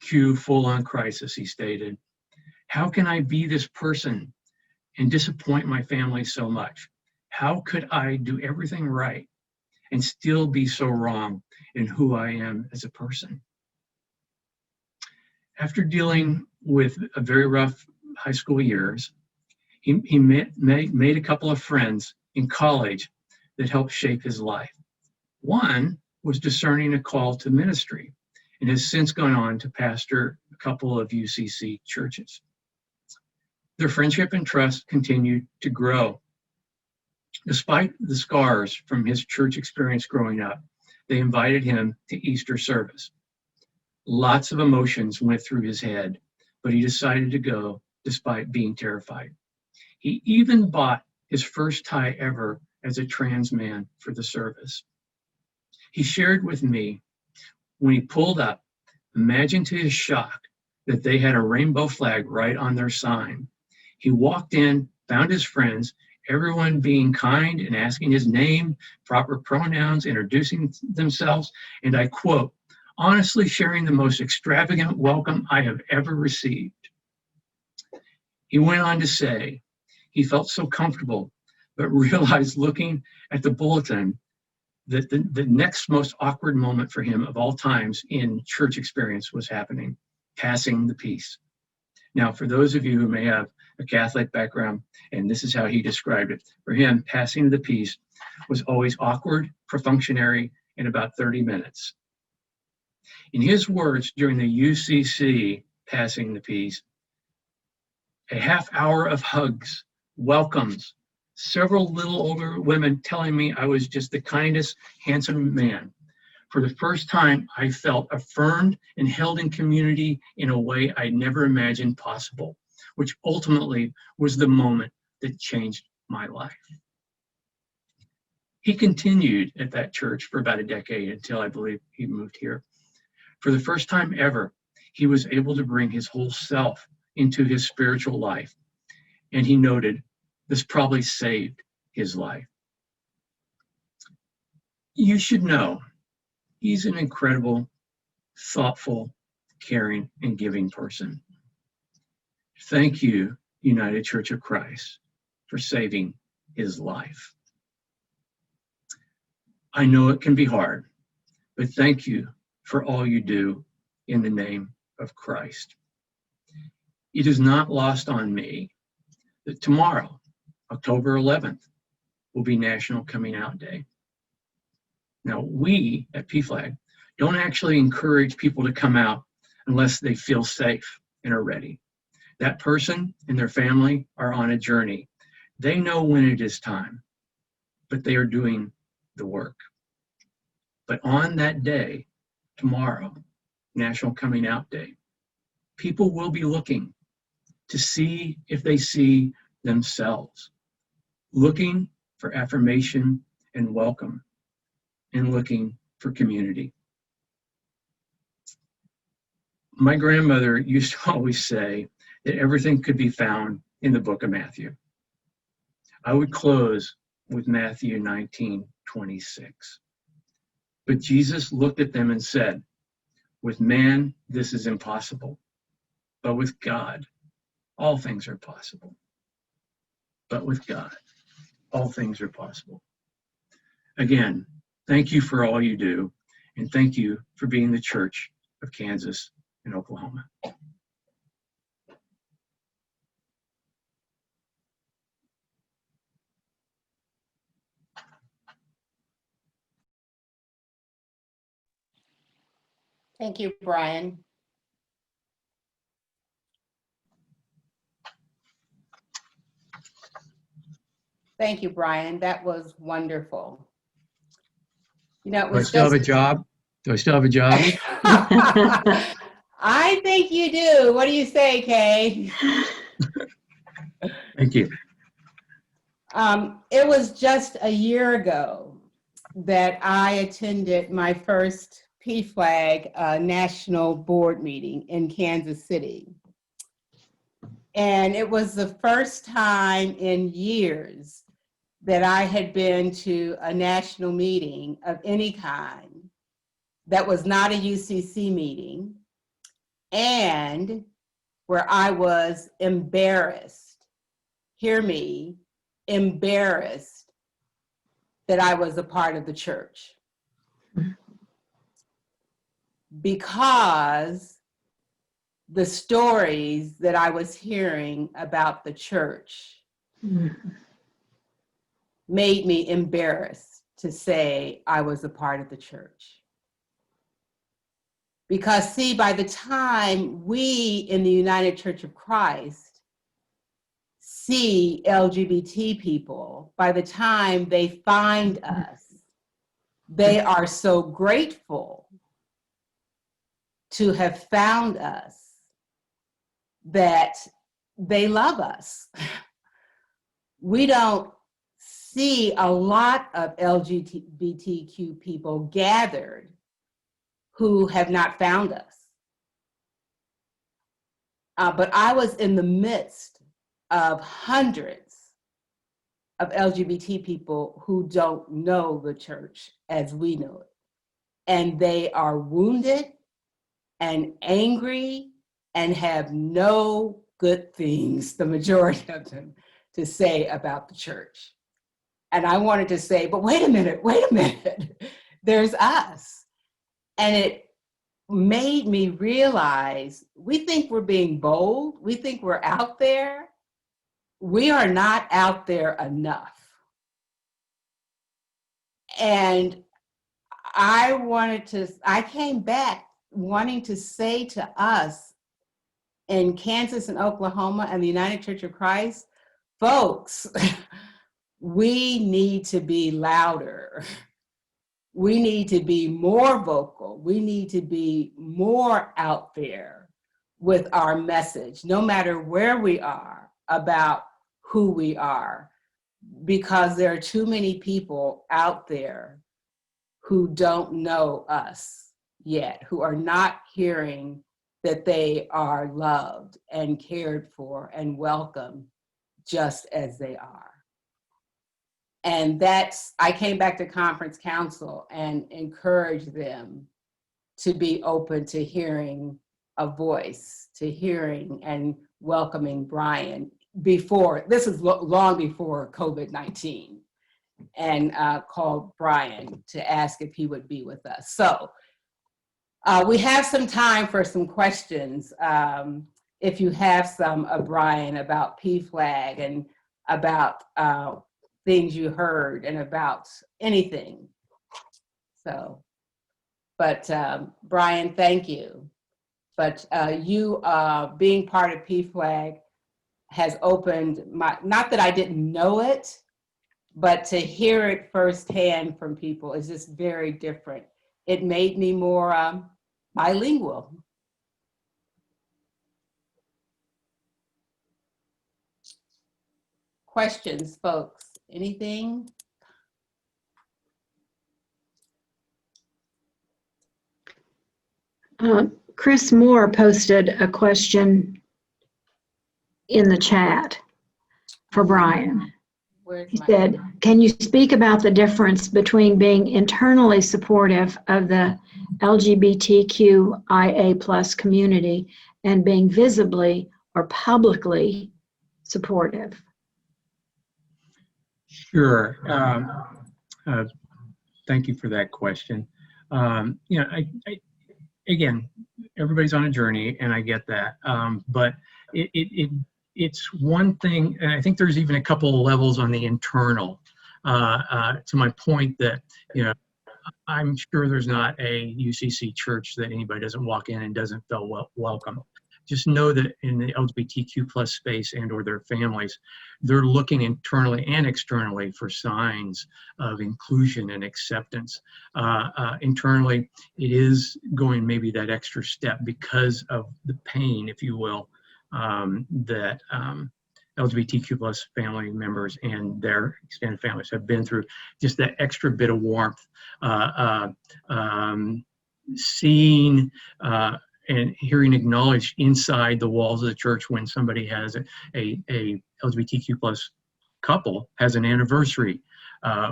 cue full-on crisis, he stated, how can I be this person and disappoint my family so much? How could I do everything right and still be so wrong in who I am as a person? After dealing with a very rough high school years, he made a couple of friends in college that helped shape his life. One was discerning a call to ministry and has since gone on to pastor a couple of UCC churches. Their friendship and trust continued to grow. Despite the scars from his church experience growing up, they invited him to Easter service. Lots of emotions went through his head, but he decided to go despite being terrified. He even bought his first tie ever as a trans man for the service. He shared with me when he pulled up, imagine to his shock that they had a rainbow flag right on their sign. He walked in, found his friends, everyone being kind and asking his name, proper pronouns, introducing themselves, and I quote, honestly sharing the most extravagant welcome I have ever received. He went on to say he felt so comfortable, but realized looking at the bulletin that the next most awkward moment for him of all times in church experience was happening, passing the peace. Now, for those of you who may have a Catholic background, and this is how he described it, for him, passing the peace was always awkward, perfunctory, in about 30 minutes. In his words, during the UCC passing the peace, a half hour of hugs, welcomes, several little older women telling me I was just the kindest, handsome man. For the first time, I felt affirmed and held in community in a way I never imagined possible, which ultimately was the moment that changed my life. He continued at that church for about a decade until I believe he moved here. For the first time ever, he was able to bring his whole self into his spiritual life. And he noted, this probably saved his life. You should know, he's an incredible, thoughtful, caring, and giving person. Thank you, United Church of Christ, for saving his life. I know it can be hard, but thank you for all you do in the name of Christ. It is not lost on me that tomorrow, October 11th, will be National Coming Out Day. Now, we at PFLAG don't actually encourage people to come out unless they feel safe and are ready. That person and their family are on a journey. They know when it is time, but they are doing the work. But on that day, tomorrow, National Coming Out Day, people will be looking to see if they see themselves, looking for affirmation and welcome, and looking for community. My grandmother used to always say that everything could be found in the book of Matthew. I would close with Matthew 19:26. But Jesus looked at them and said, with man, this is impossible, but with God, all things are possible. But with God, all things are possible. Again, thank you for all you do, and thank you for being the Church of Kansas and Oklahoma. Thank you, Brian. Thank you, Brian. That was wonderful. You know, it Do I was still have a just. job? Do I still have a job? I think you do. What do you say, Kay? Thank you. It was just a year ago that I attended my first PFLAG national board meeting in Kansas City. And it was the first time in years that I had been to a national meeting of any kind that was not a UCC meeting, and where I was embarrassed, hear me, embarrassed that I was a part of the church. Because the stories that I was hearing about the church made me embarrassed to say I was a part of the church. Because see, by the time we in the United Church of Christ see LGBT people, by the time they find us, they are so grateful to have found us that they love us. We don't see a lot of LGBTQ people gathered who have not found us. But I was in the midst of hundreds of LGBT people who don't know the church as we know it. And they are wounded and angry and have no good things, the majority of them, to say about the church. And I wanted to say, but wait a minute, there's us. And it made me realize we think we're being bold, we think we're out there. We are not out there enough. And I came back wanting to say to us in Kansas and Oklahoma and the United Church of Christ, folks, we need to be louder. We need to be more vocal. We need to be more out there with our message, no matter where we are, about who we are, because there are too many people out there who don't know us yet, who are not hearing that they are loved and cared for and welcome just as they are. And I came back to conference council and encouraged them to be open to hearing a voice, to hearing and welcoming Brian this is long before COVID-19, and called Brian to ask if he would be with us. So we have some time for some questions. If you have some of Brian about PFLAG and about things you heard and about anything. So, but Brian, thank you. But you being part of PFLAG has opened not that I didn't know it, but to hear it firsthand from people is just very different. It made me more bilingual. Questions, folks? Anything? Chris Moore posted a question in the chat for Brian. He said, can you speak about the difference between being internally supportive of the LGBTQIA+ community and being visibly or publicly supportive? Sure. Thank you for that question. Again, everybody's on a journey, and I get that. But it's one thing, and I think there's even a couple of levels on the internal. To my point that, I'm sure there's not a UCC church that anybody doesn't walk in and doesn't feel welcome. Just know that in the LGBTQ+ space and or their families, they're looking internally and externally for signs of inclusion and acceptance. Internally, it is going maybe that extra step because of the pain, if you will, that LGBTQ+ family members and their extended families have been through. Just that extra bit of warmth, seeing and hearing acknowledged inside the walls of the church when somebody has a LGBTQ+ couple has an anniversary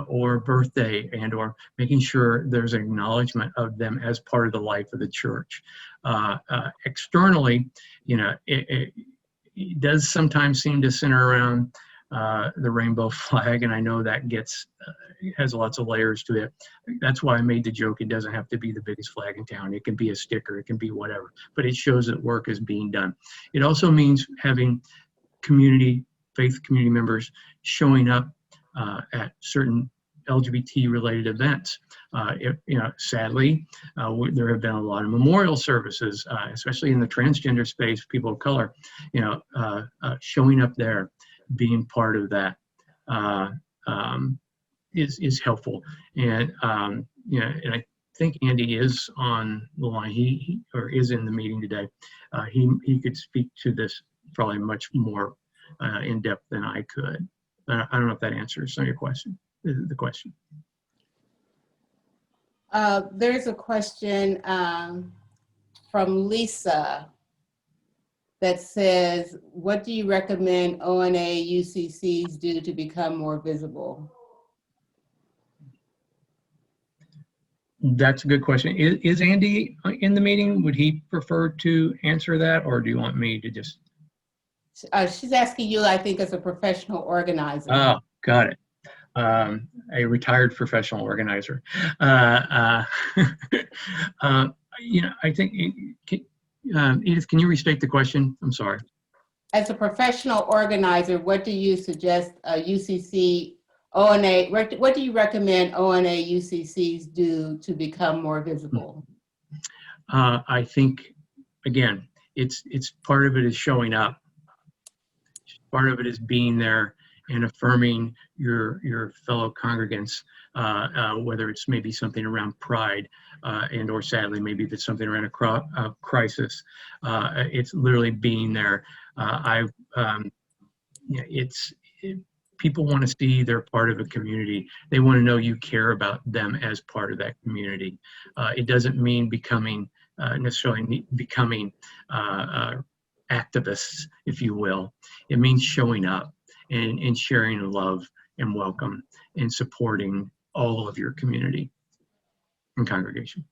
or birthday, and or making sure there's acknowledgement of them as part of the life of the church. Externally, it does sometimes seem to center around the rainbow flag, and I know that has lots of layers to it. That's why I made the joke, it doesn't have to be the biggest flag in town. It can be a sticker, it can be whatever, but it shows that work is being done. It also means having faith community members showing up at certain LGBT-related events. Sadly, there have been a lot of memorial services, especially in the transgender space, people of color, showing up there, being part of that is helpful. And and I think Andy is on the line. He is in the meeting today. He could speak to this probably much more in depth than I could. I don't know if that answers some of your question. The question. There's a question from Lisa that says, what do you recommend ONA UCCs do to become more visible? That's a good question. Is Andy in the meeting? Would he prefer to answer that, or do you want me to just? She's asking you, I think, as a professional organizer. Oh, got it. A retired professional organizer. I think, Edith, can you restate the question? I'm sorry. As a professional organizer, what do you suggest UCC, ONA, what do you recommend ONA UCCs do to become more visible? I think, again, it's part of it is showing up. Part of it is being there and affirming your fellow congregants, whether it's maybe something around pride and or sadly, maybe if it's something around a crisis. It's literally being there. People want to see they're part of a community. They want to know you care about them as part of that community. It doesn't mean necessarily becoming activists, if you will. It means showing up and sharing love and welcome and supporting all of your community and congregation.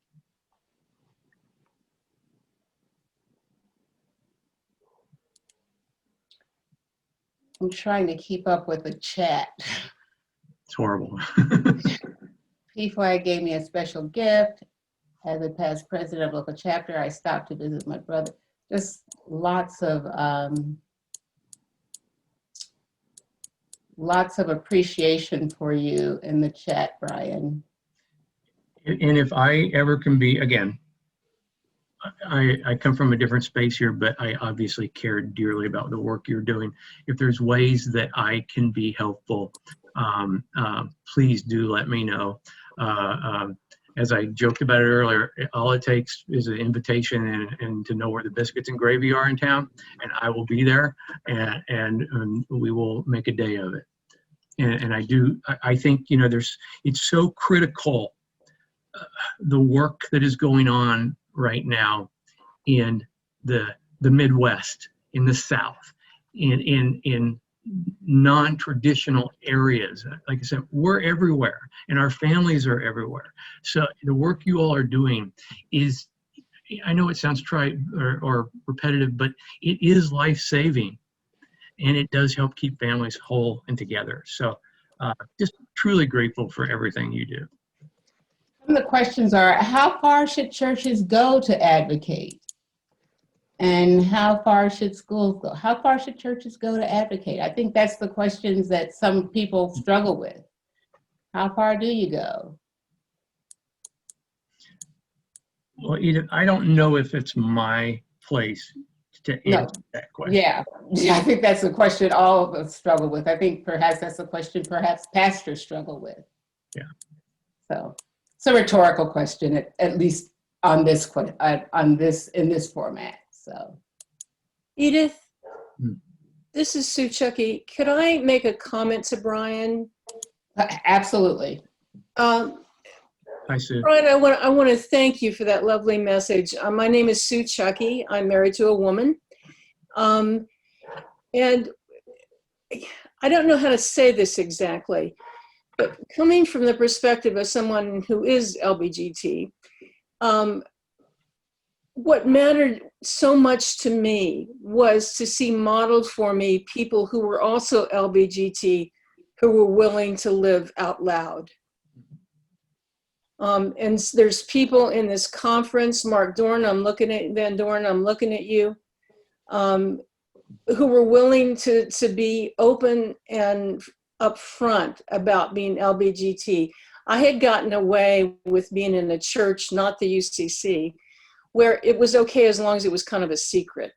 I'm trying to keep up with the chat. It's horrible. PFLAG gave me a special gift. As a past president of local chapter, I stopped to visit my brother. Just lots of appreciation for you in the chat, Brian. And if I ever can be, again, I come from a different space here, but I obviously care dearly about the work you're doing. If there's ways that I can be helpful, please do let me know. As I joked about it earlier, all it takes is an invitation and to know where the biscuits and gravy are in town, and I will be there, and we will make a day of it. And I think, it's so critical, the work that is going on right now in the Midwest, in the South, in non-traditional areas. Like I said, we're everywhere and our families are everywhere. So the work you all are doing is, I know it sounds trite or repetitive, but it is life-saving and it does help keep families whole and together. So just truly grateful for everything you do. Some of the questions are, how far should churches go to advocate? And how far should schools go? How far should churches go to advocate? I think that's the questions that some people struggle with. How far do you go? Well, Edith, I don't know if it's my place to answer that question. Yeah, I think that's a question all of us struggle with. I think perhaps that's a question perhaps pastors struggle with. Yeah. So it's a rhetorical question, at least in this format. So, Edith, this is Sue Chucky. Could I make a comment to Brian? Absolutely. Hi, Sue. Brian, I want to thank you for that lovely message. My name is Sue Chucky. I'm married to a woman. And I don't know how to say this exactly, but coming from the perspective of someone who is LBGT, what mattered so much to me was to see modeled for me people who were also LBGT, who were willing to live out loud. And there's people in this conference, Mark Dorn, Van Dorn, I'm looking at you, who were willing to be open and upfront about being LBGT. I had gotten away with being in a church, not the UCC, where it was okay as long as it was kind of a secret.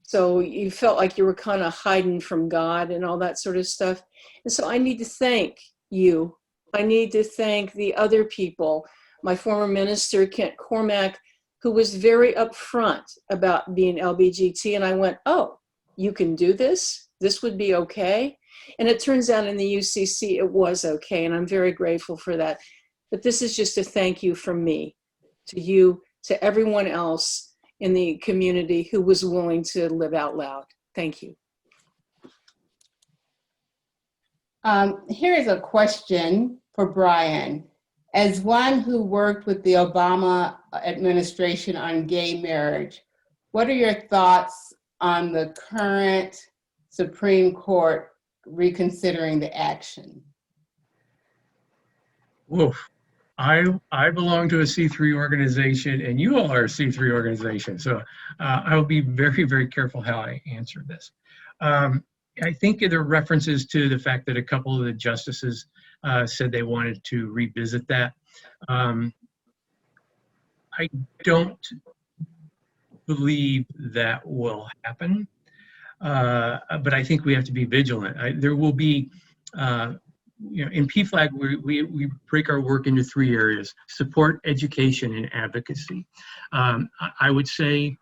So you felt like you were kind of hiding from God and all that sort of stuff. And so I need to thank you. I need to thank the other people, my former minister, Kent Cormack, who was very upfront about being LBGT. And I went, oh, you can do this? This would be okay? And it turns out in the UCC, it was okay. And I'm very grateful for that. But this is just a thank you from me to you, to everyone else in the community who was willing to live out loud. Thank you. Here is a question for Brian. As one who worked with the Obama administration on gay marriage, what are your thoughts on the current Supreme Court reconsidering the action? Woof. I belong to a C3 organization, and you all are a C3 organization. So I will be very, very careful how I answer this. I think there are references to the fact that a couple of the justices said they wanted to revisit that. I don't believe that will happen, but I think we have to be vigilant. There will be, in PFLAG, we break our work into 3 areas: support, education, and advocacy. I would say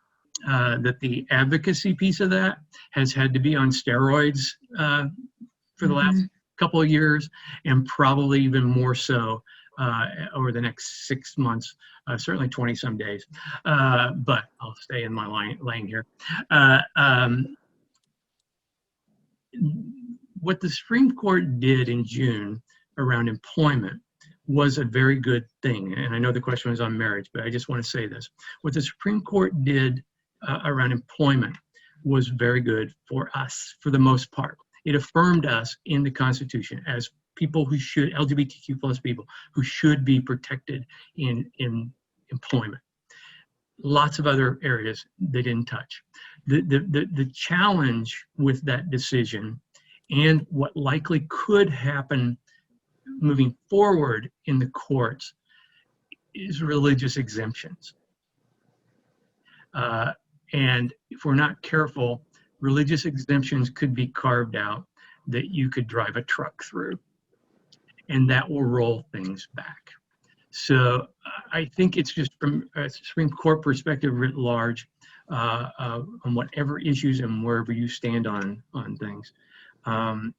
that the advocacy piece of that has had to be on steroids for the last couple of years, and probably even more so over the next 6 months, certainly 20 some days. But I'll stay in my lane here. What the Supreme Court did in June around employment was a very good thing. And I know the question was on marriage, but I just want to say this. What the Supreme Court did around employment was very good for us, for the most part. It affirmed us in the Constitution as people who should, LGBTQ plus people, who should be protected in employment. Lots of other areas they didn't touch. The challenge with that decision, and what likely could happen moving forward in the courts, is religious exemptions. And if we're not careful, religious exemptions could be carved out that you could drive a truck through, and that will roll things back. So I think it's just from a Supreme Court perspective writ large, on whatever issues and wherever you stand on things. We're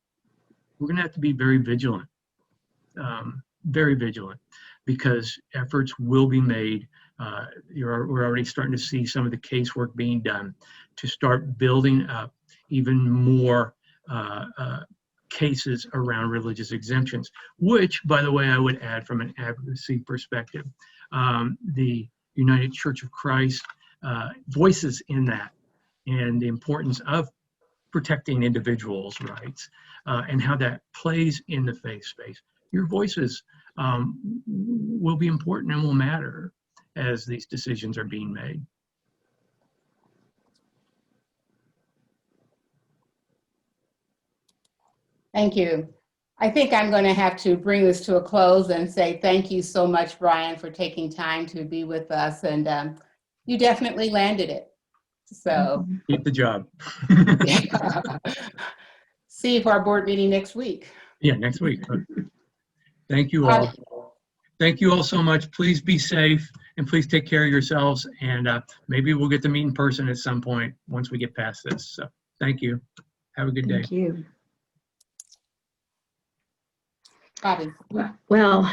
going to have to be very vigilant, because efforts will be made. We're already starting to see some of the casework being done to start building up even more cases around religious exemptions, which, by the way, I would add from an advocacy perspective, the United Church of Christ voices in that, and the importance of protecting individuals' rights, and how that plays in the faith space. Your voices will be important and will matter as these decisions are being made. Thank you. I think I'm going to have to bring this to a close and say thank you so much, Brian, for taking time to be with us. And you definitely landed it. So keep the job. See you for our board meeting next week. Yeah, next week. Thank you all. Thank you all so much. Please be safe, and please take care of yourselves. And maybe we'll get to meet in person at some point once we get past this. So thank you. Have a good day. Thank you. Bobby. Well,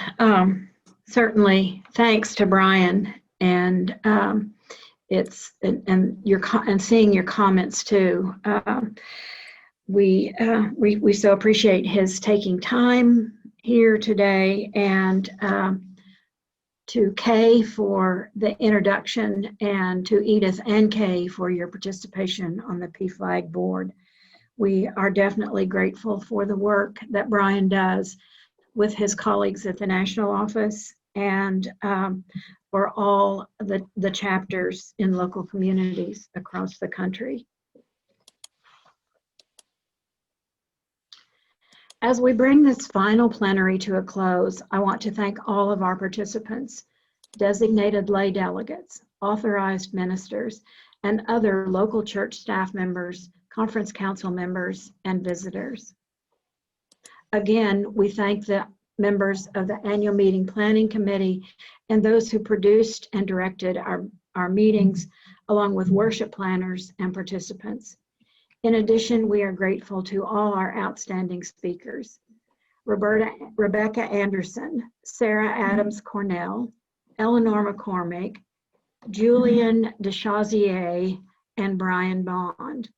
certainly thanks to Brian, and and seeing your comments too. We so appreciate his taking time here today, and to Kay for the introduction, and to Edith and Kay for your participation on the PFLAG board. We are definitely grateful for the work that Brian does with his colleagues at the national office, and for all the chapters in local communities across the country. As we bring this final plenary to a close, I want to thank all of our participants, designated lay delegates, authorized ministers, and other local church staff members, conference council members, and visitors. Again, we thank the members of the annual meeting planning committee and those who produced and directed our meetings, along with worship planners and participants. In addition, we are grateful to all our outstanding speakers: Rebecca Anderson, Sarah Adams Cornell, Eleanor McCormick, Julian DeChazier, and Brian Bond.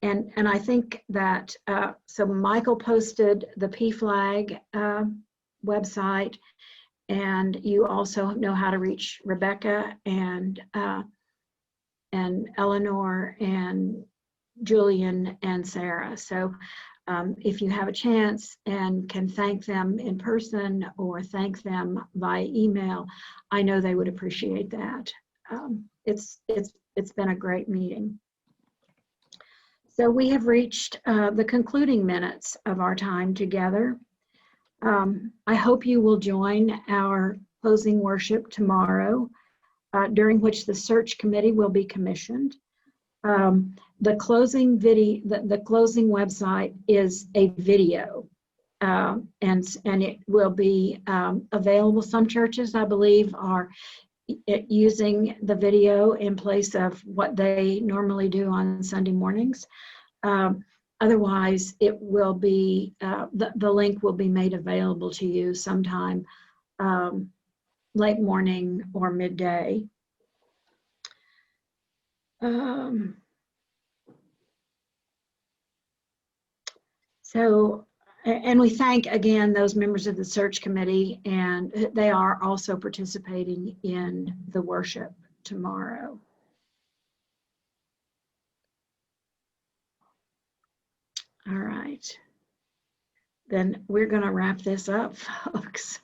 And I think that, so Michael posted the PFLAG website, and you also know how to reach Rebecca and Eleanor and Julian and Sarah. So if you have a chance and can thank them in person or thank them by email, I know they would appreciate that. It's been a great meeting. So we have reached the concluding minutes of our time together. I hope you will join our closing worship tomorrow, during which the search committee will be commissioned. The closing website is a video, and it will be available. Some churches, I believe, are using the video in place of what they normally do on Sunday mornings. Otherwise, it will be the link will be made available to you sometime late morning or midday. And we thank again those members of the search committee, and they are also participating in the worship tomorrow. All right, then we're going to wrap this up, folks.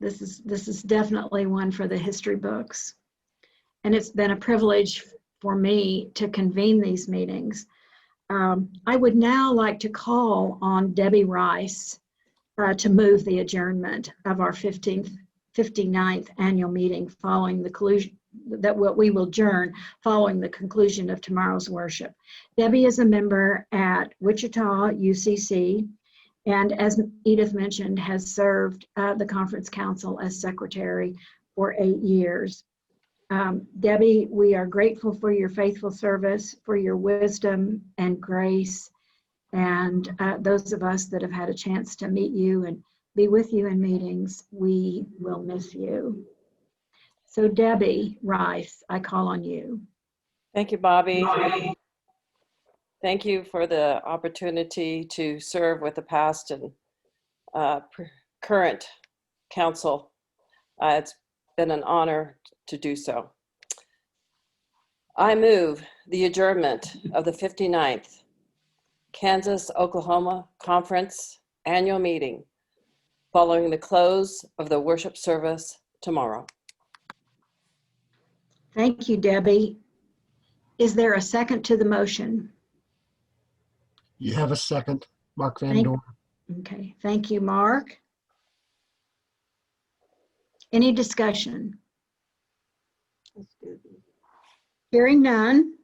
This is definitely one for the history books, and it's been a privilege for me to convene these meetings. I would now like to call on Debbie Rice to move the adjournment of our 59th annual meeting following the conclusion that we will adjourn following the conclusion of tomorrow's worship. Debbie is a member at Wichita UCC, and as Edith mentioned, has served the conference council as secretary for 8 years. Debbie, we are grateful for your faithful service, for your wisdom and grace, and those of us that have had a chance to meet you and be with you in meetings, we will miss you. So Debbie Rice, I call on you. Thank you, Bobby. Thank you for the opportunity to serve with the past and current council. It's been an honor to do so. I move the adjournment of the 59th Kansas-Oklahoma Conference Annual Meeting following the close of the worship service tomorrow. Thank you, Debbie. Is there a second to the motion? You have a second, Mark Van Dorn. Okay, thank you, Mark. Any discussion? Hearing none.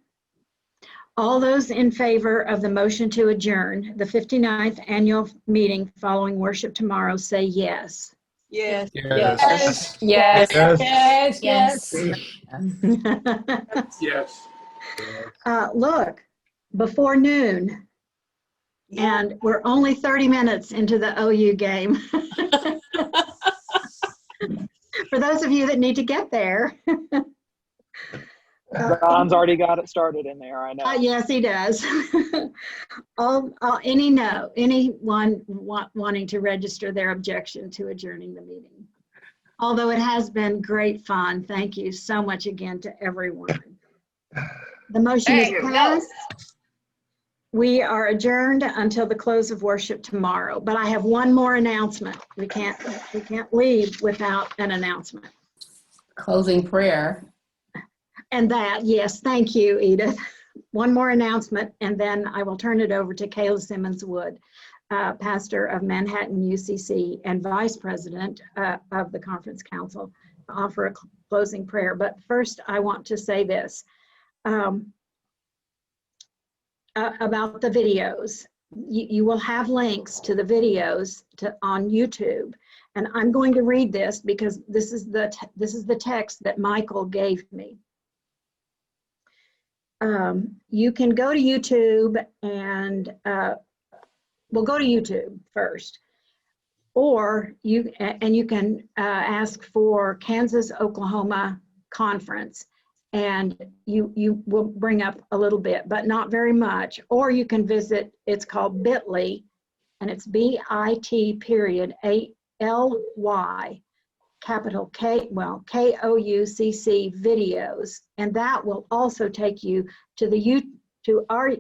All those in favor of the motion to adjourn the 59th annual meeting following worship tomorrow say yes. Yes. Yes. Yes. Yes. Yes. Yes. Look, before noon, and we're only 30 minutes into the OU game. For those of you that need to get there. Ron's already got it started in there, I know. Yes, he does. Anyone wanting to register their objection to adjourning the meeting. Although it has been great fun. Thank you so much again to everyone. The motion is passed. We are adjourned until the close of worship tomorrow. But I have one more announcement. We can't leave without an announcement. Closing prayer. And that, yes, thank you, Edith. one more announcement, and then I will turn it over to Kayla Simmons Wood, pastor of Manhattan UCC and vice president of the Conference Council, to offer a closing prayer. But first, I want to say this about the videos. You will have links to the videos on YouTube, and I'm going to read this because this is the text that Michael gave me. You can go to YouTube and we'll go to YouTube first, or you can ask for Kansas Oklahoma Conference, and you will bring up a little bit, but not very much. Or you can visit, it's called bit.ly, and it's bit.ly, capital K, well, KOUCC videos, and that will also take you to our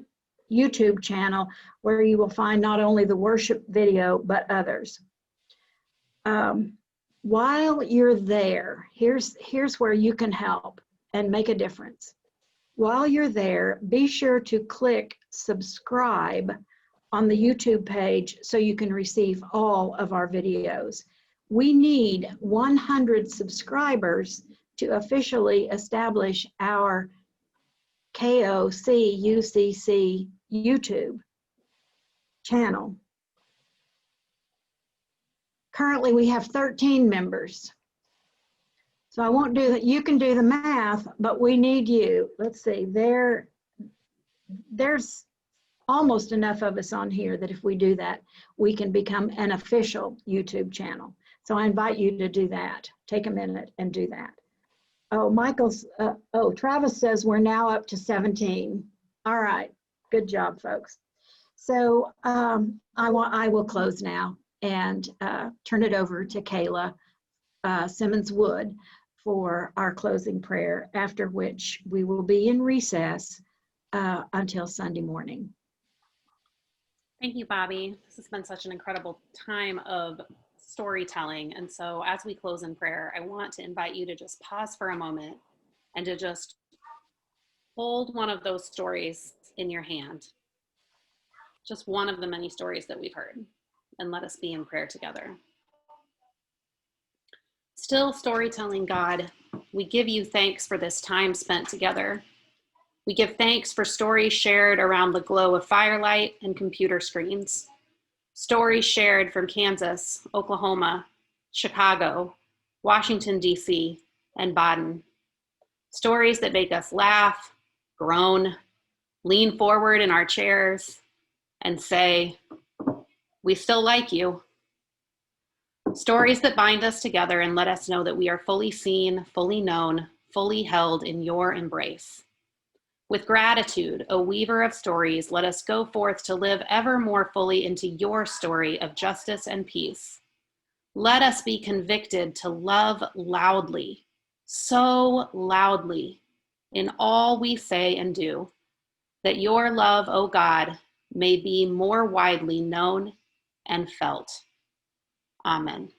YouTube channel, where you will find not only the worship video, but others. While you're there, here's where you can help and make a difference. While you're there, be sure to click subscribe on the YouTube page so you can receive all of our videos. We need 100 subscribers to officially establish our KOCUCC YouTube channel. Currently, we have 13 members. So I won't do that. You can do the math, but we need you. Let's see, there's almost enough of us on here that if we do that, we can become an official YouTube channel. So I invite you to do that. Take a minute and do that. Oh, Travis says we're now up to 17. All right, good job, folks. So I will close now and turn it over to Kayla Simmons Wood for our closing prayer, after which we will be in recess until Sunday morning. Thank you, Bobby. This has been such an incredible time of storytelling. And so as we close in prayer, I want to invite you to just pause for a moment and to just hold one of those stories in your hand. Just one of the many stories that we've heard. And let us be in prayer together. Still storytelling God, we give you thanks for this time spent together. We give thanks for stories shared around the glow of firelight and computer screens. Stories shared from Kansas, Oklahoma, Chicago, Washington, D.C., and Baden. Stories that make us laugh, groan, lean forward in our chairs, and say, "We still like you." Stories that bind us together and let us know that we are fully seen, fully known, fully held in your embrace. With gratitude, O weaver of stories, let us go forth to live ever more fully into your story of justice and peace. Let us be convicted to love loudly, so loudly, in all we say and do, that your love, O God, may be more widely known and felt. Amen.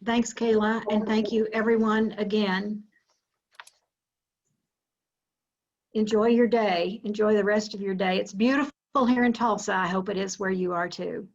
Thanks, Kayla, and thank you everyone again. Enjoy your day. Enjoy the rest of your day. It's beautiful here in Tulsa. I hope it is where you are too.